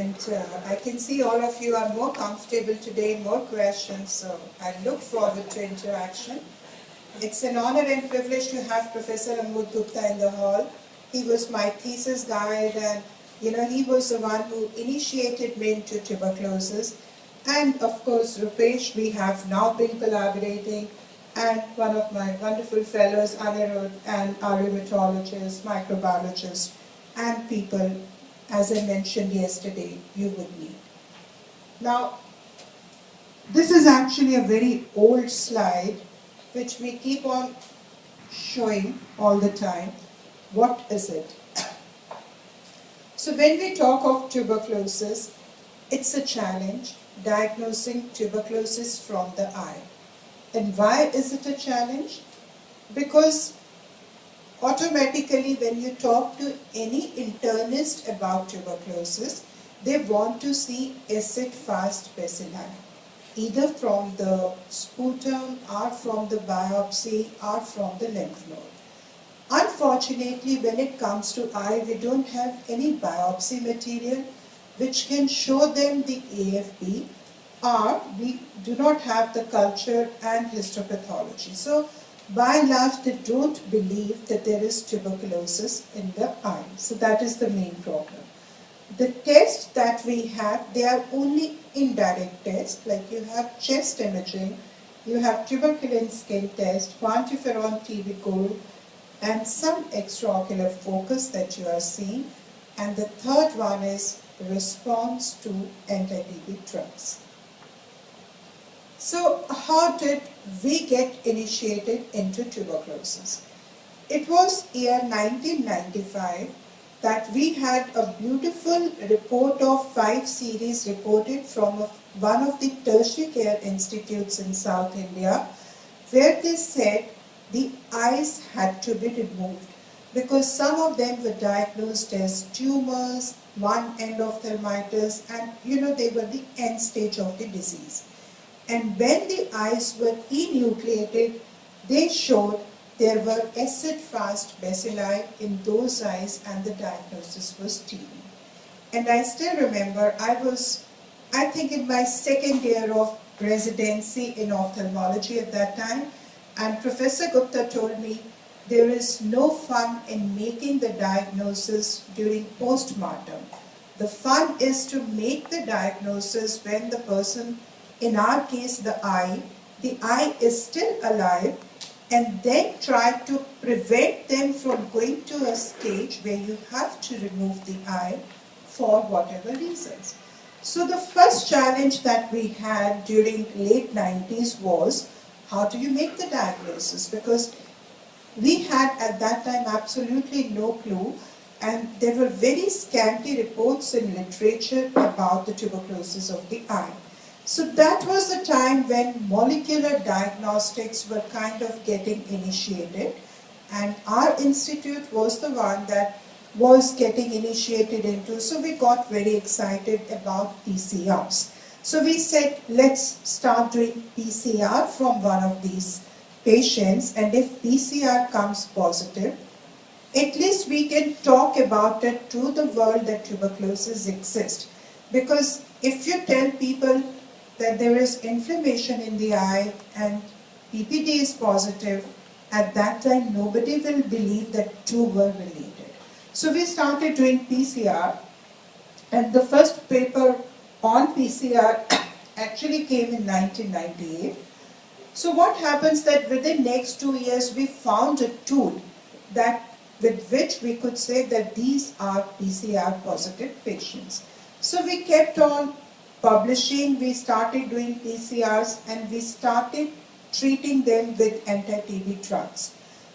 and I can see all of you are more comfortable today, more questions, so I look forward to interaction. It's an honor and privilege to have Professor Gupta in the hall. He was my thesis guide, and he was the one who initiated me into tuberculosis. And of course, Rupesh, we have now been collaborating, and one of my wonderful fellows, Anirudh, and our rheumatologists, microbiologists, and people, as I mentioned yesterday, you would need. Now, this is actually a very old slide, which we keep on showing all the time. What is it? So when we talk of tuberculosis, it's a challenge, diagnosing tuberculosis from the eye. And why is it a challenge? Because automatically when you talk to any internist about tuberculosis, they want to see acid-fast bacilli, either from the sputum or from the biopsy or from the lymph node. Unfortunately, when it comes to eye, we don't have any biopsy material which can show them the AFB, or we do not have the culture and histopathology. So, by and large, they don't believe that there is tuberculosis in the eye. So that is the main problem. The tests that we have, they are only indirect tests, like you have chest imaging, you have tuberculin skin test, quantiferon TB gold, and some extraocular focus that you are seeing. And the third one is response to anti-TB drugs. So how did we get initiated into tuberculosis? It was year 1995 that we had a beautiful report of 5 series reported from one of the tertiary care institutes in South India, where they said the eyes had to be removed because some of them were diagnosed as tumors, one endophthalmitis, and they were the end stage of the disease. And when the eyes were enucleated, they showed there were acid-fast bacilli in those eyes, and the diagnosis was TB. And I still remember, I think in my second year of residency in ophthalmology at that time, and Professor Gupta told me there is no fun in making the diagnosis during postmortem. The fun is to make the diagnosis when the person, in our case the eye is still alive, and then try to prevent them from going to a stage where you have to remove the eye for whatever reasons. So the first challenge that we had during late 90s was, how do you make the diagnosis? Because we had at that time absolutely no clue, and there were very scanty reports in literature about the tuberculosis of the eye. So that was the time when molecular diagnostics were kind of getting initiated, and our institute was the one that was getting initiated into, so we got very excited about PCRs. So we said, let's start doing PCR from one of these patients, and if PCR comes positive, at least we can talk about it to the world that tuberculosis exists. Because if you tell people that there is inflammation in the eye and PPD is positive, at that time nobody will believe that two were related. So we started doing PCR, and the first paper on PCR actually came in 1998. So what happens that within next 2 years we found a tool with which we could say that these are PCR positive patients. So we kept on publishing, we started doing PCRs, and we started treating them with anti-TB drugs.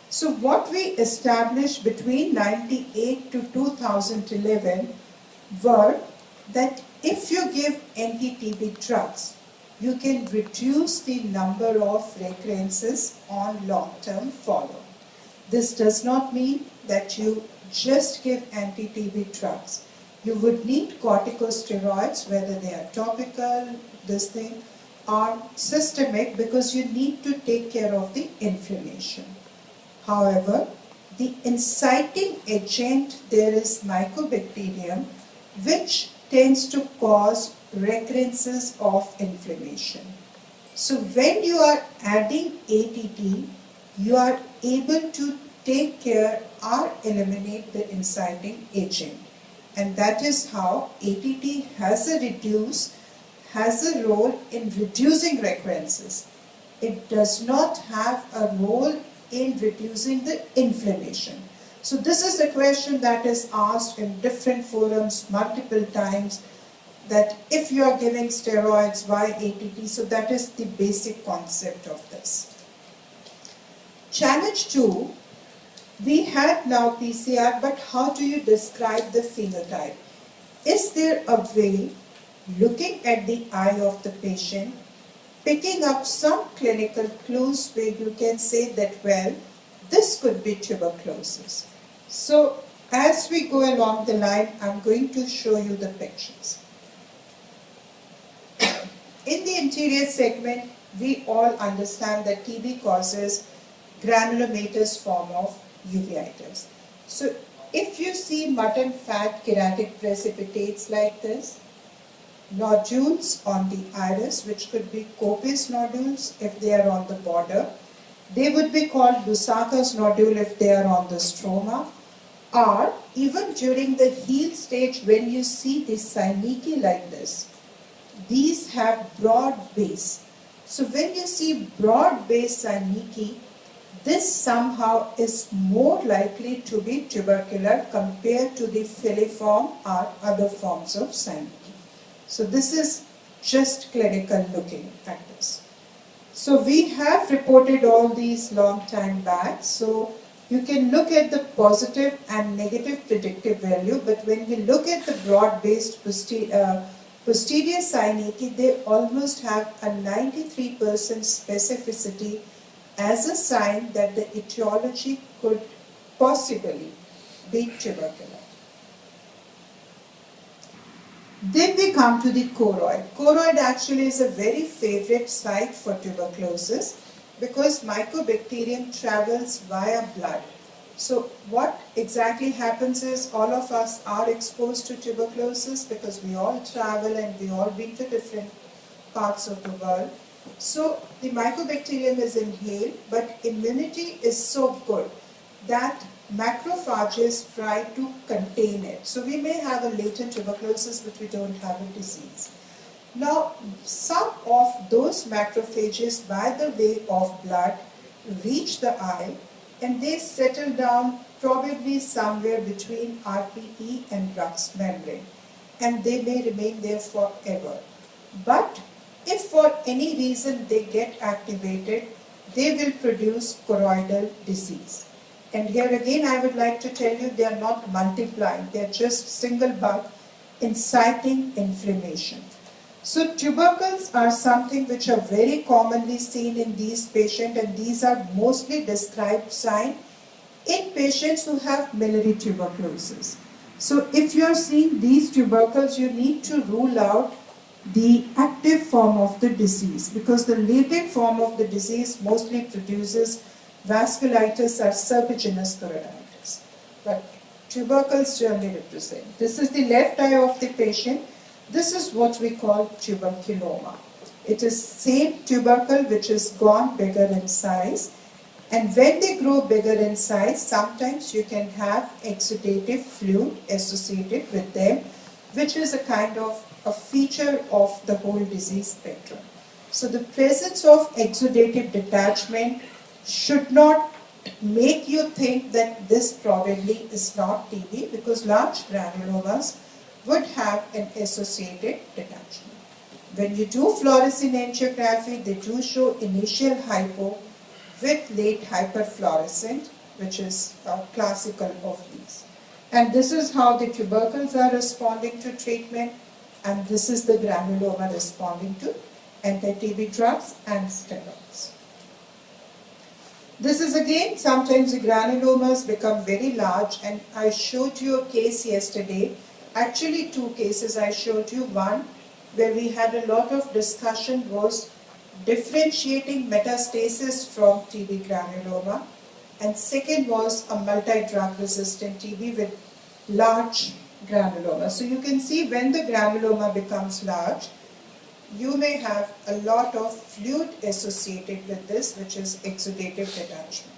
So what we established between 1998 to 2011 were that if you give anti-TB drugs, you can reduce the number of recurrences on long-term follow. This does not mean that you just give anti-TB drugs. You would need corticosteroids, whether they are topical, or systemic, because you need to take care of the inflammation. However, the inciting agent there is mycobacterium, which tends to cause recurrences of inflammation. So when you are adding ATT, you are able to take care or eliminate the inciting agent. And that is how ATT has a role in reducing recurrences. It does not have a role in reducing the inflammation. So this is a question that is asked in different forums multiple times, that if you are giving steroids, why ATT? So that is the basic concept of this. Challenge 2, we had now PCR, but how do you describe the phenotype? Is there a way, looking at the eye of the patient, picking up some clinical clues where you can say that, well, this could be tuberculosis? So as we go along the line, I'm going to show you the pictures. In the anterior segment, we all understand that TB causes granulomatous form of uveitis. So if you see mutton fat keratic precipitates like this, nodules on the iris, which could be Kopis nodules if they are on the border, they would be called Lusaka's nodule if they are on the stroma, or even during the heel stage when you see the synecdoche like this, these have broad base. So when you see broad base synecdoche, this somehow is more likely to be tubercular compared to the filiform or other forms of synecdoche. So this is just clinical looking at this. So we have reported all these long time back. So you can look at the positive and negative predictive value, but when we look at the broad-based posterior synecdoche, they almost have a 93% specificity as a sign that the etiology could possibly be tubercular. Then we come to the choroid. Choroid actually is a very favorite site for tuberculosis because mycobacterium travels via blood. So what exactly happens is all of us are exposed to tuberculosis because we all travel and we all been to different parts of the world. So the mycobacterium is inhaled, but immunity is so good that macrophages try to contain it. So we may have a latent tuberculosis, but we don't have a disease. Now, some of those macrophages by the way of blood reach the eye and they settle down probably somewhere between RPE and Bruch's membrane, and they may remain there forever. But if for any reason they get activated, they will produce choroidal disease. And here again I would like to tell you, they are not multiplying, they are just single bug inciting inflammation. So tubercles are something which are very commonly seen in these patients, and these are mostly described signs in patients who have miliary tuberculosis. So if you are seeing these tubercles, you need to rule out the active form of the disease, because the latent form of the disease mostly produces vasculitis or serpiginous choroiditis. But tubercles generally represent. This is the left eye of the patient. This is what we call tuberculoma. It is same tubercle which is gone bigger in size, and when they grow bigger in size, sometimes you can have exudative fluid associated with them, which is a kind of a feature of the whole disease spectrum. So the presence of exudative detachment should not make you think that this probably is not TB, because large granulomas would have an associated detachment. When you do fluorescein angiography, they do show initial hypo with late hyperfluorescent, which is classical of these. And this is how the tubercles are responding to treatment, and this is the granuloma responding to anti-TB drugs and steroids. This is again, sometimes the granulomas become very large, and I showed you a case yesterday. Actually, two cases I showed you. One where we had a lot of discussion was differentiating metastasis from TB granuloma, and second was a multi-drug resistant TB with large granuloma. So you can see when the granuloma becomes large, you may have a lot of fluid associated with this, which is exudative detachment.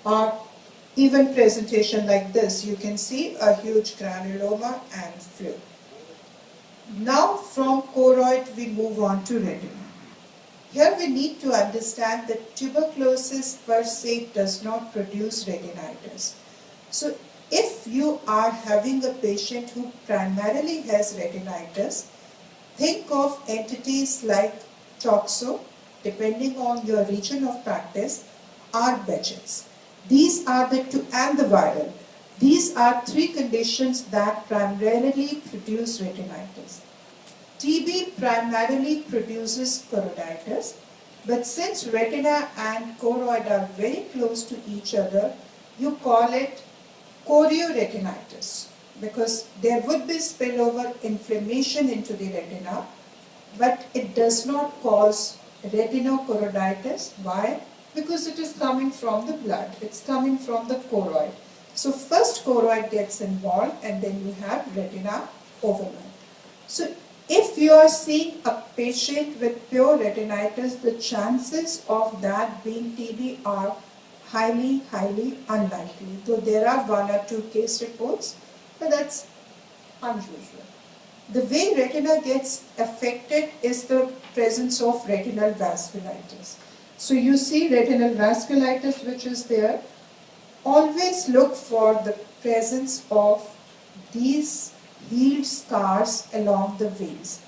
Or even presentation like this, you can see a huge granuloma and fluid. Now from choroid we move on to retina. Here we need to understand that tuberculosis per se does not produce retinitis. So if you are having a patient who primarily has retinitis, think of entities like toxo, depending on your region of practice, or Behçet's. These are the two, and the viral. These are three conditions that primarily produce retinitis. TB primarily produces choroiditis, but since retina and choroid are very close to each other, you call it chorioretinitis, because there would be spillover inflammation into the retina, but it does not cause retinochoroiditis. Why? Because it is coming from the blood, it's coming from the choroid. So first choroid gets involved and then you have retina overnight. So if you are seeing a patient with pure retinitis, the chances of that being TB are highly, highly unlikely. Though there are one or two case reports, but that's unusual. The way retina gets affected is the presence of retinal vasculitis. So you see retinal vasculitis which is there. Always look for the presence of these healed scars along the veins.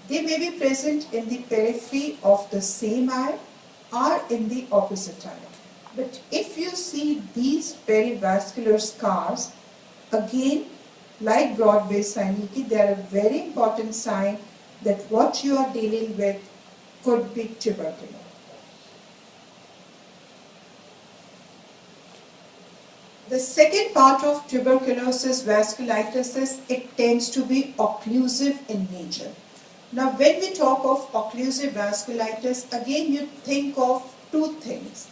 They may be present in the periphery of the same eye or in the opposite eye. But if you see these perivascular scars, again, like broad-based synecdoche, they are a very important sign that what you are dealing with could be tuberculosis. The second part of tuberculosis vasculitis is it tends to be occlusive in nature. Now when we talk of occlusive vasculitis, again you think of two things.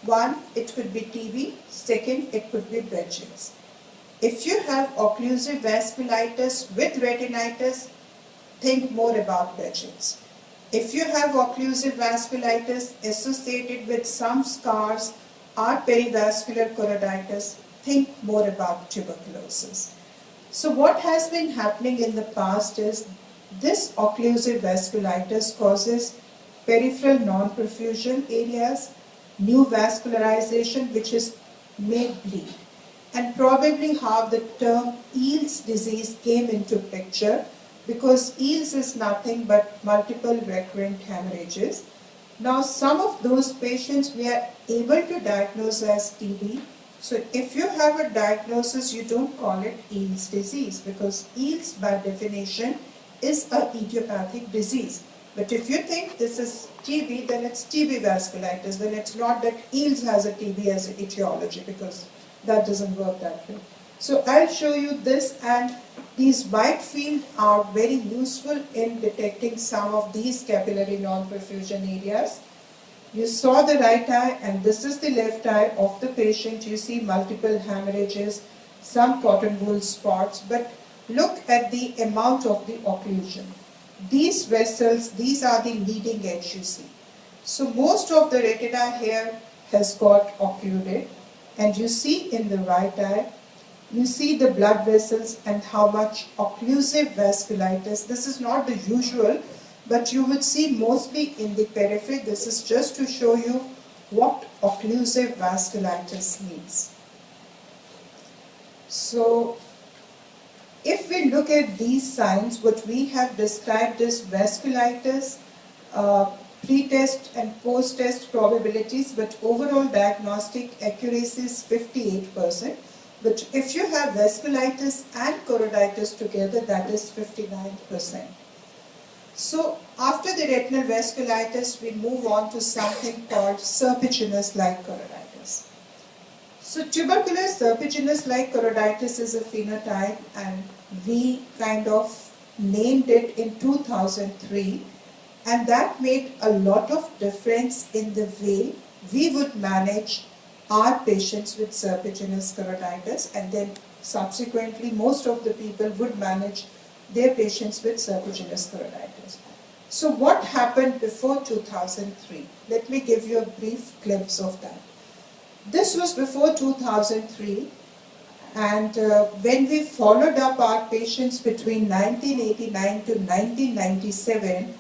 One, it could be TB. Second, it could be Behçet's. If you have occlusive vasculitis with retinitis, think more about Behçet's. If you have occlusive vasculitis associated with some scars or perivascular choroiditis, think more about tuberculosis. So what has been happening in the past is this occlusive vasculitis causes peripheral non-perfusion areas, new vascularization which is made bleed. And probably how the term Eales disease came into picture, because Eales is nothing but multiple recurrent hemorrhages. Now some of those patients we are able to diagnose as TB. So if you have a diagnosis, you don't call it Eales disease, because Eales by definition is an idiopathic disease. But if you think this is TB, then it's TB vasculitis, then it's not that Eales has a TB as an etiology, because that doesn't work that way. So I'll show you this, and these white fields are very useful in detecting some of these capillary non-perfusion areas. You saw the right eye, and this is the left eye of the patient. You see multiple hemorrhages, some cotton wool spots, but look at the amount of the occlusion. These vessels, these are the leading edge you see. So most of the retina here has got occluded, and you see in the right eye, you see the blood vessels and how much occlusive vasculitis. This is not the usual, but you would see mostly in the periphery. This is just to show you what occlusive vasculitis means. So if we look at these signs, what we have described as vasculitis, pre-test and post-test probabilities, but overall diagnostic accuracy is 58%. But if you have vasculitis and choroiditis together, that is 59%. So after the retinal vasculitis, we move on to something called serpiginous-like choroiditis. So tubercular serpiginous-like choroiditis is a phenotype, and we kind of named it in 2003, and that made a lot of difference in the way we would manage our patients with serpiginous choroiditis, and then subsequently most of the people would manage their patients with serpiginous choroiditis. So what happened before 2003? Let me give you a brief glimpse of that. This was before 2003, and when we followed up our patients between 1989 to 1997,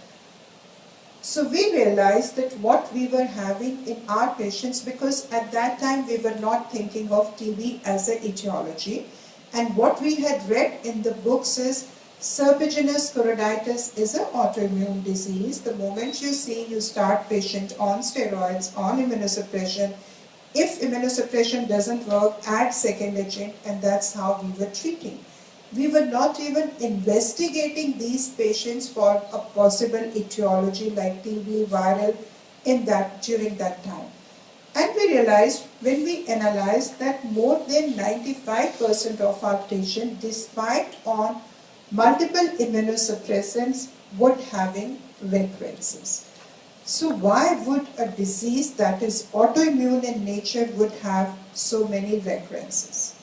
so we realized that what we were having in our patients, because at that time we were not thinking of TB as an etiology, and what we had read in the books is serpiginous choroiditis is an autoimmune disease. The moment you see, you start patient on steroids, on immunosuppression. If immunosuppression doesn't work, add second agent, and that's how we were treating. We were not even investigating these patients for a possible etiology like TB, viral, during that time. And we realized, when we analyzed, that more than 95% of our patients, despite on multiple immunosuppressants, would having recurrences. So why would a disease that is autoimmune in nature would have so many recurrences?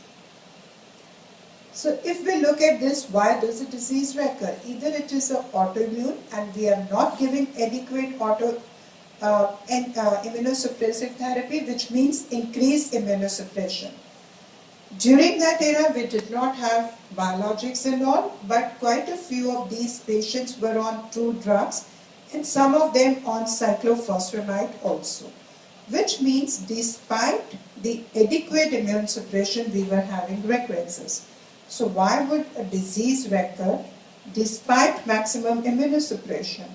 So if we look at this, why does a disease recur? Either it is an autoimmune and we are not giving adequate immunosuppressive therapy, which means increased immunosuppression. During that era, we did not have biologics and all, but quite a few of these patients were on true drugs, and some of them on cyclophosphamide also, which means despite the adequate immune suppression, we were having recurrences. So why would a disease recur despite maximum immunosuppression?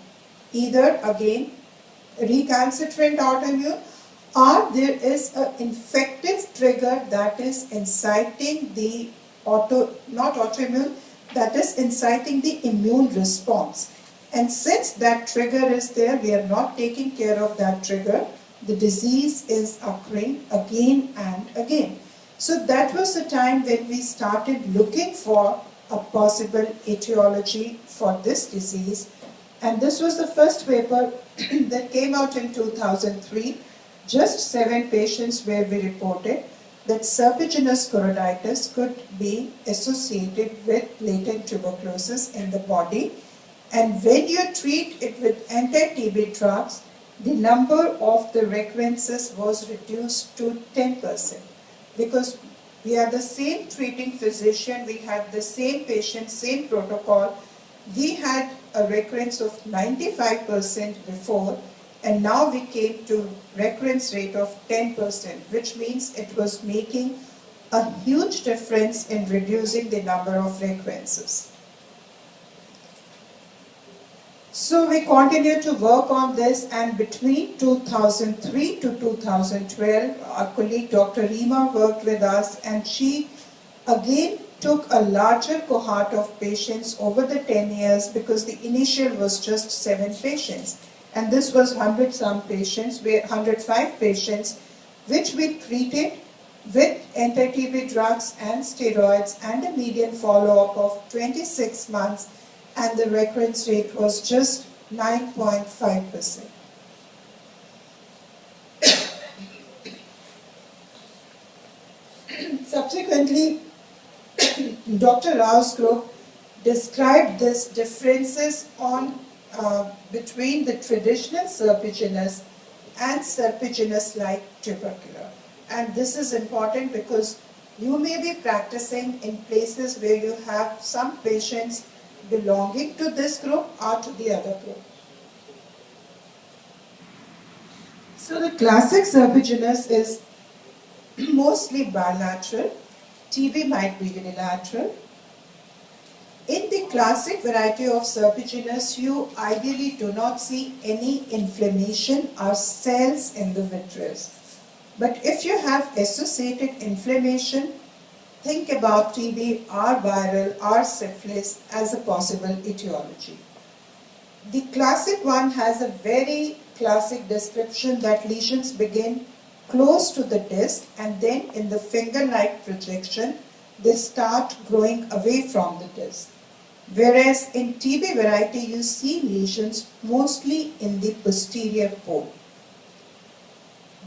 Either again recalcitrant autoimmune, or there is an infective trigger that is inciting the that is inciting the immune response. And since that trigger is there, we are not taking care of that trigger, the disease is occurring again and again. So that was the time when we started looking for a possible etiology for this disease. And this was the first paper that came out in 2003. Just 7 patients where we reported that serpiginous choroiditis could be associated with latent tuberculosis in the body. And when you treat it with anti-TB drugs, the number of the recurrences was reduced to 10%. Because we are the same treating physician, we had the same patient, same protocol. We had a recurrence of 95% before, and now we came to recurrence rate of 10%, which means it was making a huge difference in reducing the number of recurrences. So we continued to work on this, and between 2003 to 2012, our colleague Dr. Rima worked with us, and she again took a larger cohort of patients over the 10 years, because the initial was just 7 patients. And this was 100-some patients, 105 patients, which we treated with anti-TB drugs and steroids, and a median follow-up of 26 months, and the recurrence rate was just 9.5%. Subsequently, Dr. Rao's group described these differences on between the traditional serpiginous and serpiginous-like tubercular. And this is important because you may be practicing in places where you have some patients belonging to this group or to the other group. So the classic serpiginous is mostly bilateral. TB might be unilateral. In the classic variety of serpiginous, you ideally do not see any inflammation or cells in the vitreous. But if you have associated inflammation, think about TB or viral or syphilis as a possible etiology. The classic one has a very classic description that lesions begin close to the disc, and then in the finger-like projection, they start growing away from the disc. Whereas in TB variety, you see lesions mostly in the posterior pole.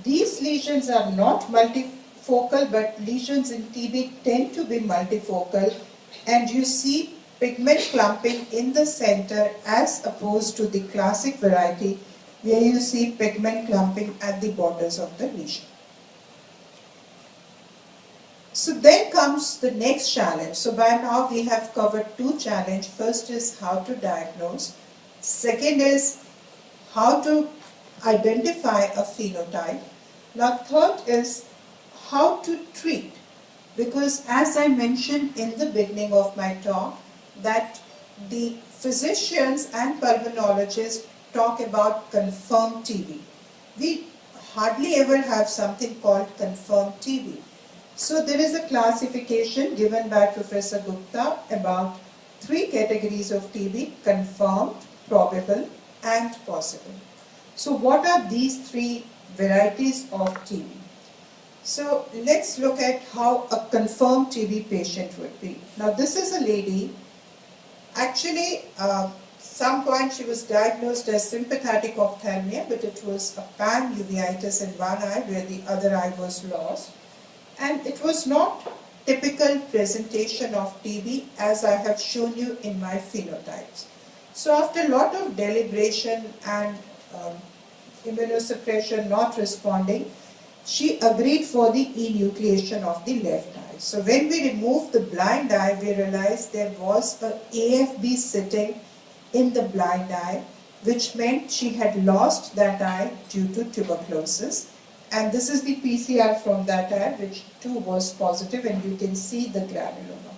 These lesions are not focal, but lesions in TB tend to be multifocal, and you see pigment clumping in the center as opposed to the classic variety where you see pigment clumping at the borders of the lesion. So then comes the next challenge. So by now we have covered two challenges. First is how to diagnose. Second is how to identify a phenotype. Now third is how to treat. Because as I mentioned in the beginning of my talk, that the physicians and pulmonologists talk about confirmed TB. We hardly ever have something called confirmed TB. So there is a classification given by Professor Gupta about three categories of TB: confirmed, probable, and possible. So what are these three varieties of TB? So let's look at how a confirmed TB patient would be. Now this is a lady, actually some point she was diagnosed as sympathetic ophthalmia, but it was a pan-uveitis in one eye where the other eye was lost. And it was not typical presentation of TB as I have shown you in my phenotypes. So after a lot of deliberation and immunosuppression not responding, she agreed for the enucleation of the left eye. So when we removed the blind eye, we realized there was a AFB sitting in the blind eye, which meant she had lost that eye due to tuberculosis. And this is the PCR from that eye, which too was positive, and you can see the granuloma.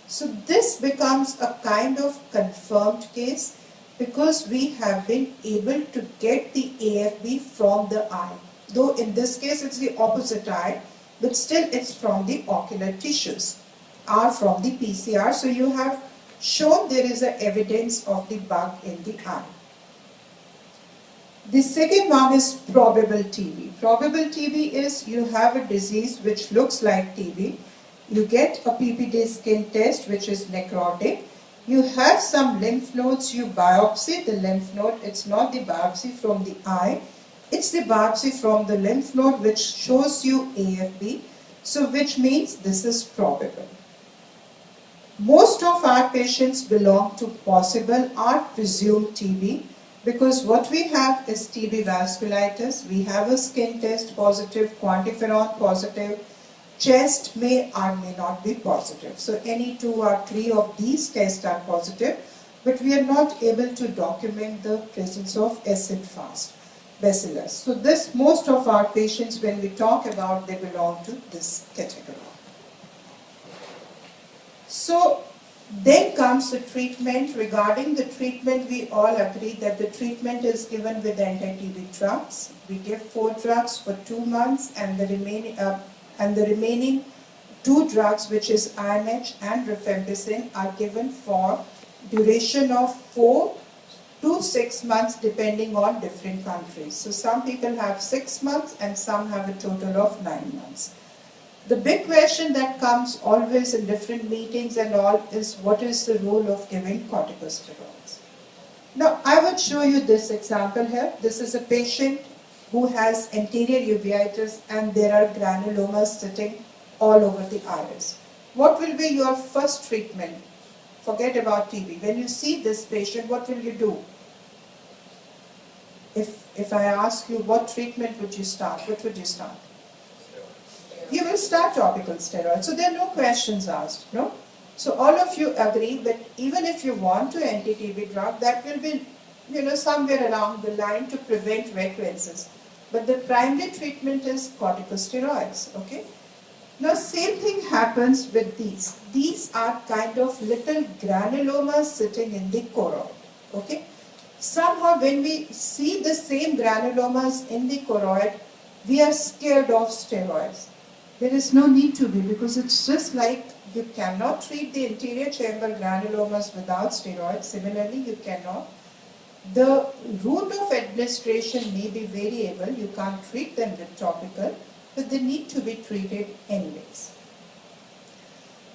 So this becomes a kind of confirmed case because we have been able to get the AFB from the eye. Though in this case it's the opposite eye, but still it's from the ocular tissues, or from the PCR. So you have shown there is a evidence of the bug in the eye. The second one is probable TB. Probable TB is you have a disease which looks like TB. You get a PPD skin test which is necrotic. You have some lymph nodes, you biopsy the lymph node. It's not the biopsy from the eye. It's the biopsy from the lymph node which shows you AFB. So which means this is probable. Most of our patients belong to possible or presumed TB. Because what we have is TB vasculitis, we have a skin test positive, quantiferon positive, chest may or may not be positive. So any 2 or 3 of these tests are positive, but we are not able to document the presence of acid-fast bacillus. So this, most of our patients, when we talk about, they belong to this category. So then comes the treatment. Regarding the treatment, we all agree that the treatment is given with anti-TB drugs. We give 4 drugs for 2 months, and the remaining 2 drugs, which is INH and rifampicin, are given for duration of 4 to 6 months depending on different countries. So some people have 6 months and some have a total of 9 months. The big question that comes always in different meetings and all is, what is the role of giving corticosteroids? Now I would show you this example here. This is a patient who has anterior uveitis and there are granulomas sitting all over the iris. What will be your first treatment? Forget about TB. When you see this patient, what will you do? If I ask you what treatment would you start, what would you start? You will start topical steroids. So there are no questions asked, no? So all of you agree that even if you want to anti-TB drug, that will be, somewhere along the line to prevent recurrences. But the primary treatment is corticosteroids, okay? Now same thing happens with these. These are kind of little granulomas sitting in the choroid, okay? Somehow when we see the same granulomas in the choroid, we are scared of steroids. There is no need to be, because it's just like you cannot treat the anterior chamber granulomas without steroids. Similarly, you cannot. The route of administration may be variable. You can't treat them with topical, but they need to be treated anyways.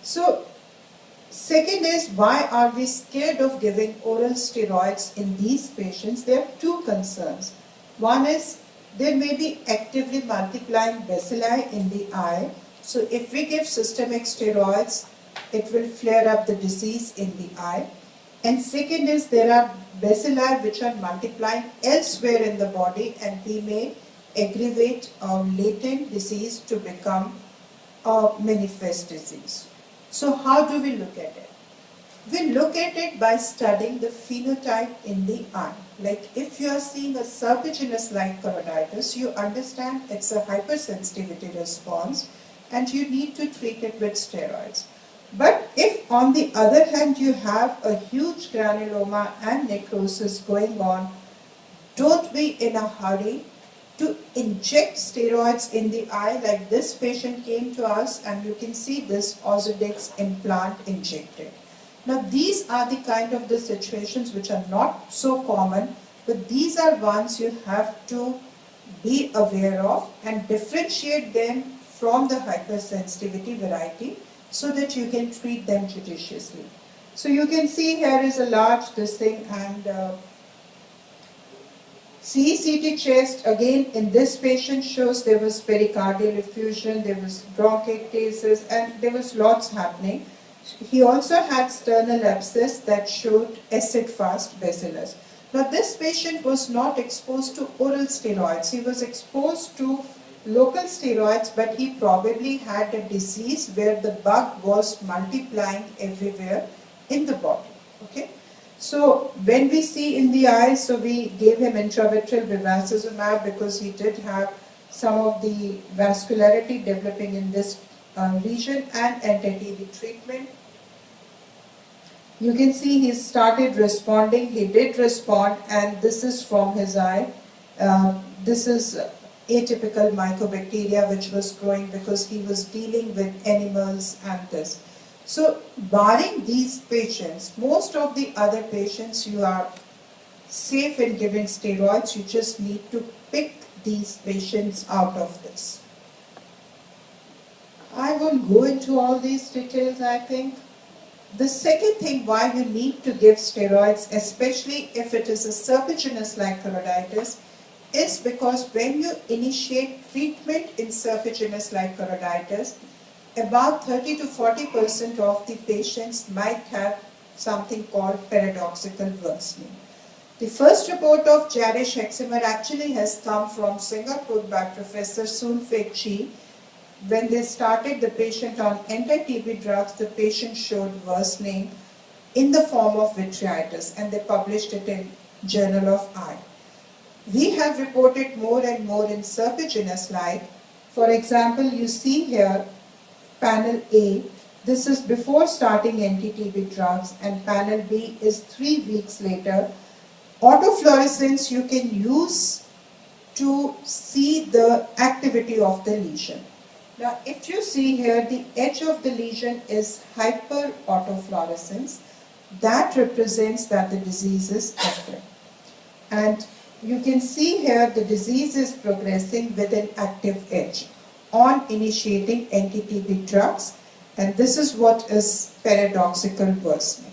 So, second is, why are we scared of giving oral steroids in these patients? There are 2 concerns. One is There may be actively multiplying bacilli in the eye. So if we give systemic steroids, it will flare up the disease in the eye. And second is there are bacilli which are multiplying elsewhere in the body, and we may aggravate a latent disease to become a manifest disease. So how do we look at it? We look at it by studying the phenotype in the eye. Like if you are seeing a serpiginous-like choroiditis, you understand it's a hypersensitivity response and you need to treat it with steroids. But if on the other hand you have a huge granuloma and necrosis going on, don't be in a hurry to inject steroids in the eye. Like this patient came to us and you can see this Ozurdex implant injected. Now these are the kind of the situations which are not so common, but these are ones you have to be aware of and differentiate them from the hypersensitivity variety so that you can treat them judiciously. So you can see here is a large this thing, and CECT chest again in this patient shows there was pericardial effusion, there was bronchiectasis, and there was lots happening. He also had sternal abscess that showed acid-fast bacillus. Now this patient was not exposed to oral steroids. He was exposed to local steroids, but he probably had a disease where the bug was multiplying everywhere in the body. Okay. So when we see in the eye, so we gave him intravitreal bevacizumab because he did have some of the vascularity developing in this region, and anti-TB treatment. You can see he started responding. He did respond, and this is from his eye. This is atypical mycobacteria which was growing because he was dealing with animals and this. So barring these patients, most of the other patients you are safe in giving steroids. You just need to pick these patients out of this. I won't go into all these details, I think. The second thing why you need to give steroids, especially if it is a serpiginous-like choroiditis, is because when you initiate treatment in serpiginous-like choroiditis, about 30 to 40% of the patients might have something called paradoxical worsening. The first report of Jarish eczema actually has come from Singapore by Professor Soon Fei Chi. When they started the patient on anti-TB drugs, the patient showed worsening in the form of vitritis, and they published it in Journal of Eye. We have reported more and more in serpiginous-like. For example, you see here panel A, this is before starting anti-TB drugs, and panel B is 3 weeks later. Autofluorescence you can use to see the activity of the lesion. Now, if you see here, the edge of the lesion is hyperautofluorescence. That represents that the disease is active. And you can see here the disease is progressing with an active edge on initiating anti-TB drugs. And this is what is paradoxical worsening.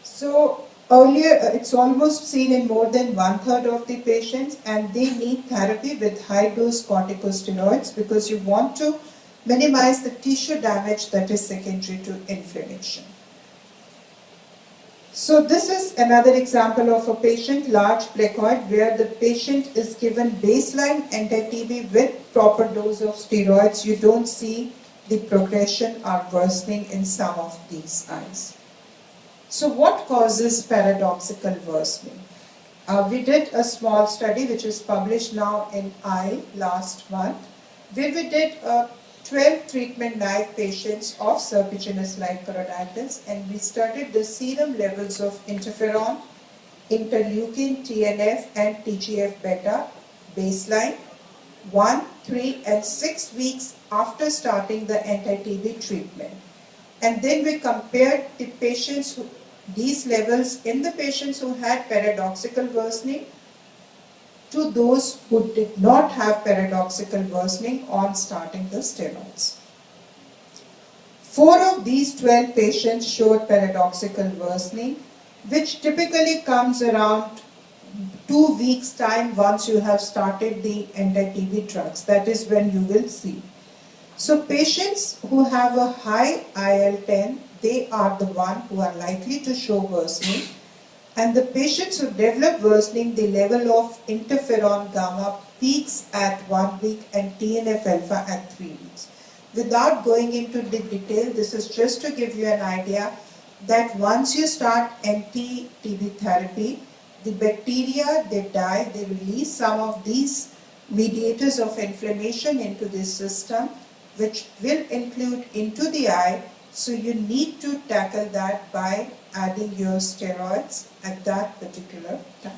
So, earlier, it's almost seen in more than 1/3 of the patients, and they need therapy with high-dose corticosteroids because you want to minimize the tissue damage that is secondary to inflammation. So this is another example of a patient, large placoid, where the patient is given baseline anti-TB with proper dose of steroids. You don't see the progression or worsening in some of these eyes. So what causes paradoxical worsening? We did a small study which is published now in Eye last month, where we did 12 treatment-naive patients of serpiginous-like choroiditis, and we studied the serum levels of interferon, interleukin, TNF, and TGF-beta baseline 1, 3, and 6 weeks after starting the anti-TB treatment. And then we compared the patients these levels in the patients who had paradoxical worsening to those who did not have paradoxical worsening on starting the steroids. 4 of these 12 patients showed paradoxical worsening, which typically comes around 2 weeks time once you have started the anti-TB drugs. That is when you will see. So patients who have a high IL-10, they are the one who are likely to show worsening. And the patients who develop worsening, the level of interferon gamma peaks at 1 week and TNF alpha at 3 weeks. Without going into the detail, this is just to give you an idea that once you start anti-TB therapy, the bacteria, they die, they release some of these mediators of inflammation into the system, which will include into the eye. So you need to tackle that by adding your steroids at that particular time.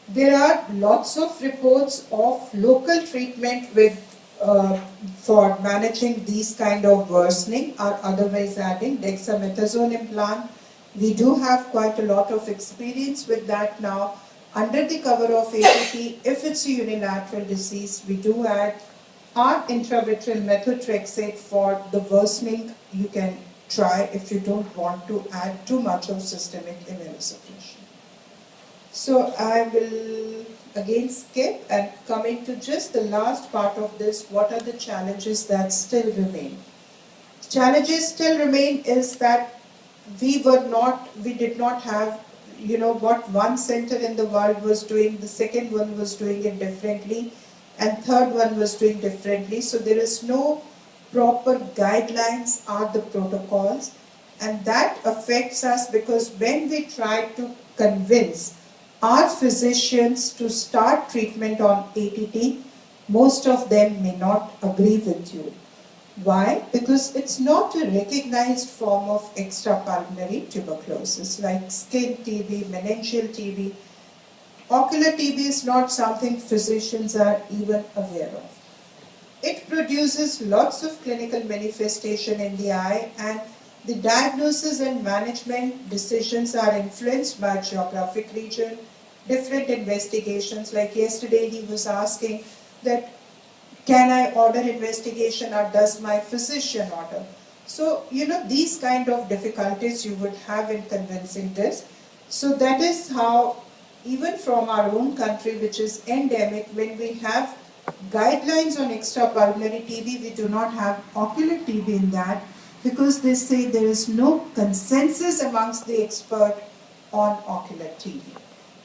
There are lots of reports of local treatment with for managing these kind of worsening, or otherwise adding dexamethasone implant. We do have quite a lot of experience with that now. Under the cover of APT, if it's a unilateral disease, we do add our intravitreal methotrexate for the worsening. You can try if you don't want to add too much of systemic immunosuppression. So I will again skip and coming to just the last part of this, what are the challenges that still remain? Challenges still remain is that we did not have, what one center in the world was doing, the second one was doing it differently, and third one was doing differently. So there is no proper guidelines or the protocols, and that affects us because when we try to convince our physicians to start treatment on ATT, most of them may not agree with you. Why? Because it's not a recognized form of extrapulmonary tuberculosis like skin TB, meningeal TB. Ocular TB is not something physicians are even aware of. It produces lots of clinical manifestation in the eye, and the diagnosis and management decisions are influenced by geographic region, different investigations. Like yesterday he was asking that, can I order investigation or does my physician order? So, these kind of difficulties you would have in convincing this. So that is how, even from our own country, which is endemic, when we have guidelines on extrapulmonary TB, we do not have ocular TB in that, because they say there is no consensus amongst the expert on ocular TB.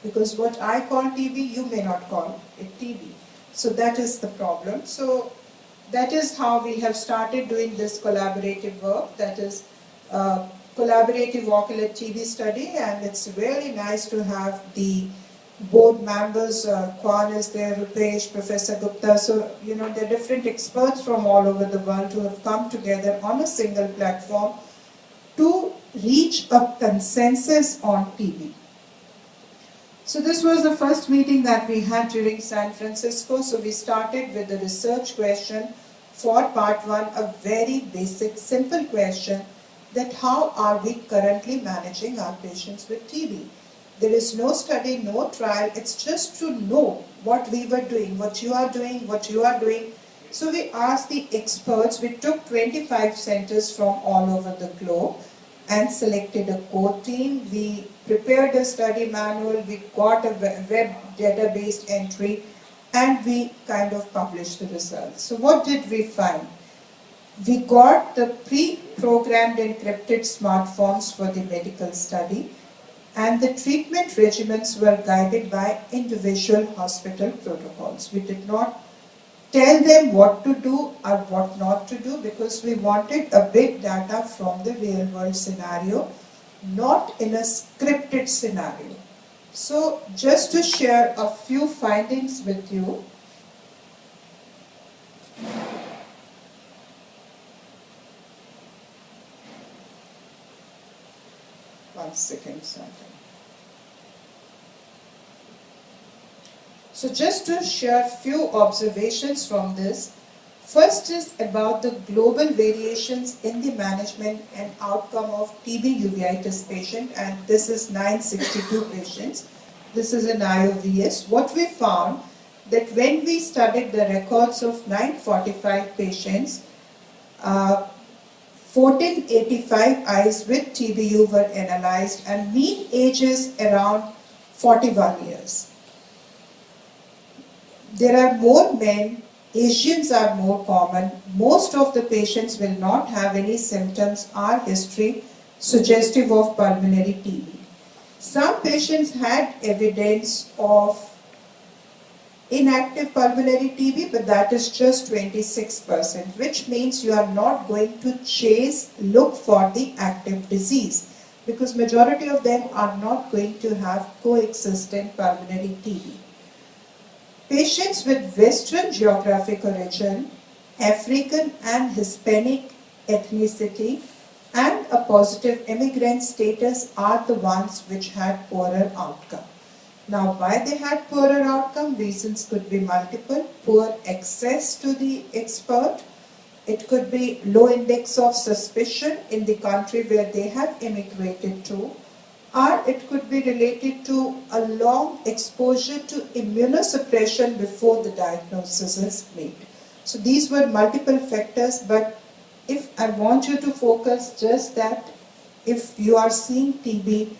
Because what I call TB, you may not call it TB. So that is the problem. So that is how we have started doing this collaborative work, that is collaborative ocular TB study, and it's really nice to have the board members. Kwan is there, Rupesh, Professor Gupta. So, there are different experts from all over the world who have come together on a single platform to reach a consensus on TB. So this was the first meeting that we had during San Francisco. So we started with the research question for part 1, a very basic, simple question, that how are we currently managing our patients with TB? There is no study, no trial, it's just to know what we were doing, what you are doing, what you are doing. So we asked the experts, we took 25 centers from all over the globe and selected a core team. We prepared a study manual, we got a web database entry, and we kind of published the results. So what did we find? We got the pre-programmed encrypted smartphones for the medical study, and the treatment regimens were guided by individual hospital protocols. We did not tell them what to do or what not to do, because we wanted a big data from the real world scenario, not in a scripted scenario. So just to share a few findings with you. One second, something. So just to share few observations from this. First is about the global variations in the management and outcome of TB uveitis patient, and this is 962 patients. This is an IOVS. What we found that when we studied the records of 945 patients, 1485 eyes with TBU were analyzed and mean ages around 41 years. There are more men, Asians are more common. Most of the patients will not have any symptoms or history suggestive of pulmonary TB. Some patients had evidence of inactive pulmonary TB, but that is just 26%, which means you are not going to look for the active disease, because majority of them are not going to have coexistent pulmonary TB. Patients with Western geographic origin, African and Hispanic ethnicity, and a positive immigrant status are the ones which had poorer outcome. Now, why they had poorer outcome? Reasons could be multiple. Poor access to the expert. It could be low index of suspicion in the country where they have immigrated to. Or it could be related to a long exposure to immunosuppression before the diagnosis is made. So these were multiple factors, but if I want you to focus just that if you are seeing TB,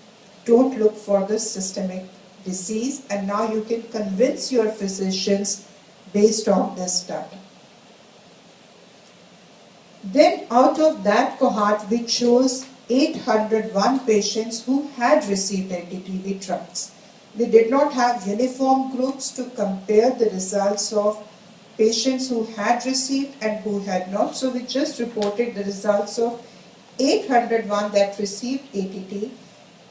don't look for the systemic disease, and now you can convince your physicians based on this data. Then out of that cohort, we chose 801 patients who had received anti-TB drugs. We did not have uniform groups to compare the results of patients who had received and who had not. So we just reported the results of 801 that received ATT,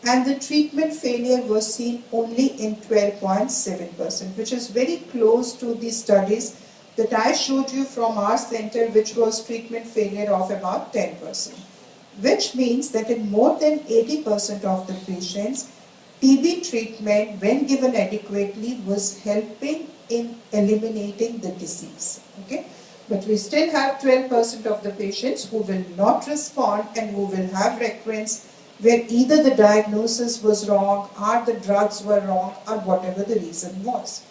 and the treatment failure was seen only in 12.7%, which is very close to the studies that I showed you from our center, which was treatment failure of about 10%. Which means that in more than 80% of the patients, TB treatment, when given adequately, was helping in eliminating the disease. Okay? But we still have 12% of the patients who will not respond and who will have recurrence, where either the diagnosis was wrong or the drugs were wrong or whatever the reason was.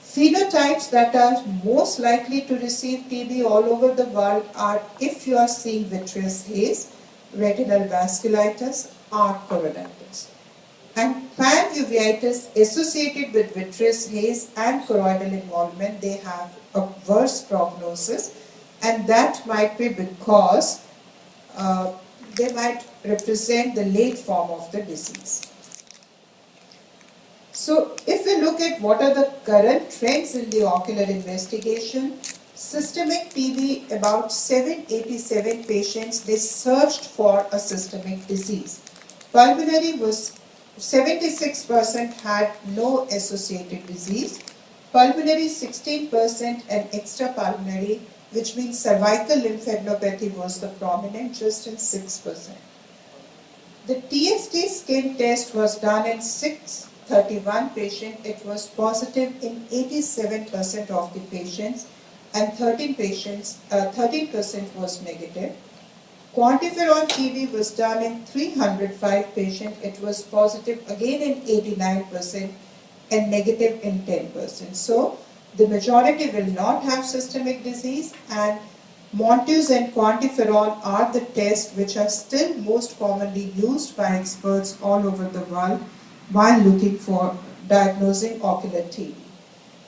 Phenotypes that are most likely to receive TB all over the world are if you are seeing vitreous haze, retinal vasculitis, or choroiditis. And pan-uveitis associated with vitreous haze and choroidal involvement, they have a worse prognosis, and that might be because they might represent the late form of the disease. So if we look at what are the current trends in the ocular investigation, systemic TB, about 787 patients, they searched for a systemic disease. Pulmonary was 76% had no associated disease. Pulmonary 16% and extrapulmonary, which means cervical lymphadenopathy, was the prominent, just in 6%. The TST skin test was done in 631 patients. It was positive in 87% of the patients, and 13% was negative. Quantiferon TB was done in 305 patients. It was positive again in 89% and negative in 10%. So the majority will not have systemic disease, and Montus and quantiferon are the tests which are still most commonly used by experts all over the world while looking for diagnosing ocular TB.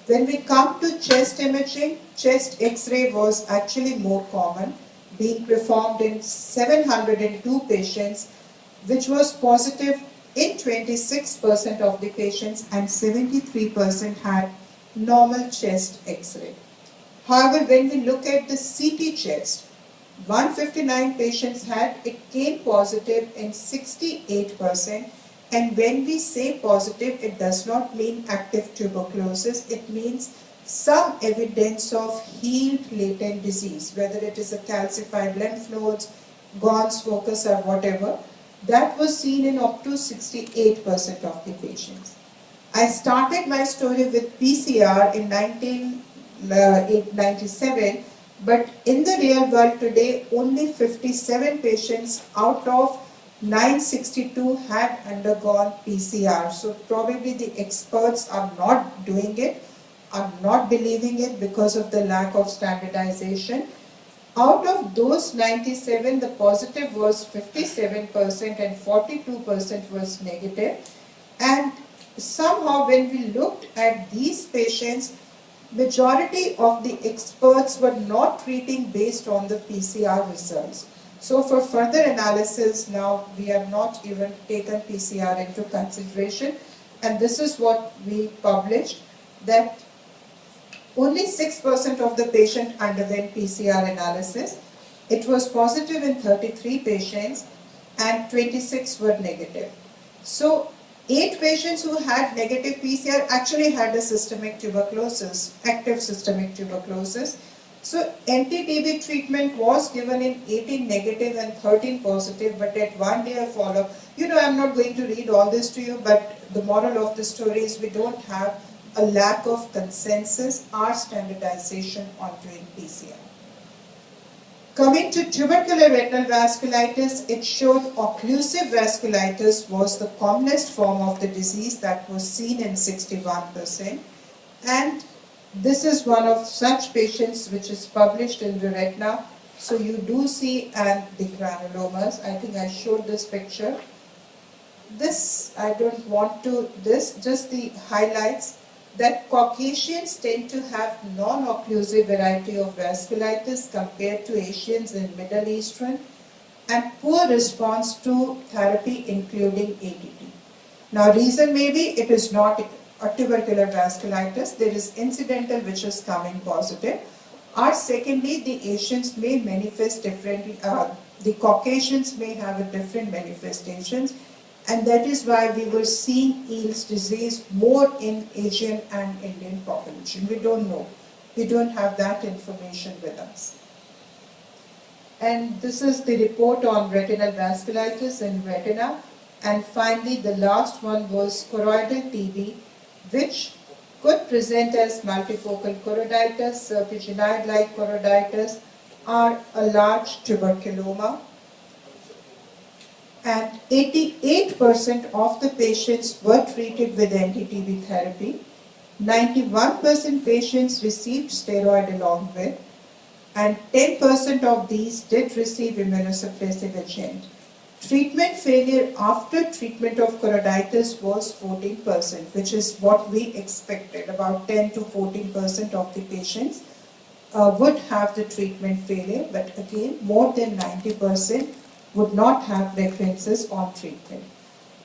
When we come to chest imaging, chest X-ray was actually more common, being performed in 702 patients, which was positive in 26% of the patients, and 73% had normal chest X-ray. However, when we look at the CT chest, 159 patients had, it came positive in 68%, and when we say positive, it does not mean active tuberculosis, it means some evidence of healed latent disease, whether it is a calcified lymph nodes, Gons focus, or whatever. That was seen in up to 68% of the patients. I started my story with PCR in 1997, but in the real world today, only 57 patients out of 962 had undergone PCR. So probably the experts are not doing it, are not believing it because of the lack of standardization. Out of those 97, the positive was 57% and 42% was negative. And somehow when we looked at these patients, majority of the experts were not treating based on the PCR results. So for further analysis, now we have not even taken PCR into consideration, and this is what we published, that only 6% of the patient underwent PCR analysis. It was positive in 33 patients and 26 were negative. So 8 patients who had negative PCR actually had a systemic tuberculosis, active systemic tuberculosis. So anti-TB treatment was given in 18 negative and 13 positive, but at 1 day of follow-up. I'm not going to read all this to you, but the moral of the story is we don't have a lack of consensus or standardization on doing PCR. Coming to tubercular retinal vasculitis, it showed occlusive vasculitis was the commonest form of the disease that was seen in 61%. And this is one of such patients which is published in the retina. So you do see the granulomas. I think I showed this picture. This, I don't want to, just the highlights, that Caucasians tend to have non-occlusive variety of vasculitis compared to Asians and Middle Eastern, and poor response to therapy including ATT. Now reason maybe it is not a tubercular vasculitis, there is incidental which is coming positive, or secondly the Asians may manifest differently, the Caucasians may have a different manifestations, and that is why we were seeing Eales disease more in Asian and Indian population. We don't know. We don't have that information with us. And this is the report on retinal vasculitis in retina. And finally, the last one was choroidal TB, which could present as multifocal choroiditis, serpiginide-like choroiditis, or a large tuberculoma. And 88% of the patients were treated with anti-TB therapy. 91% patients received steroid along with, and 10% of these did receive immunosuppressive agent. Treatment failure after treatment of choroiditis was 14%, which is what we expected. About 10 to 14% of the patients would have the treatment failure, but again, more than 90% would not have recurrences on treatment.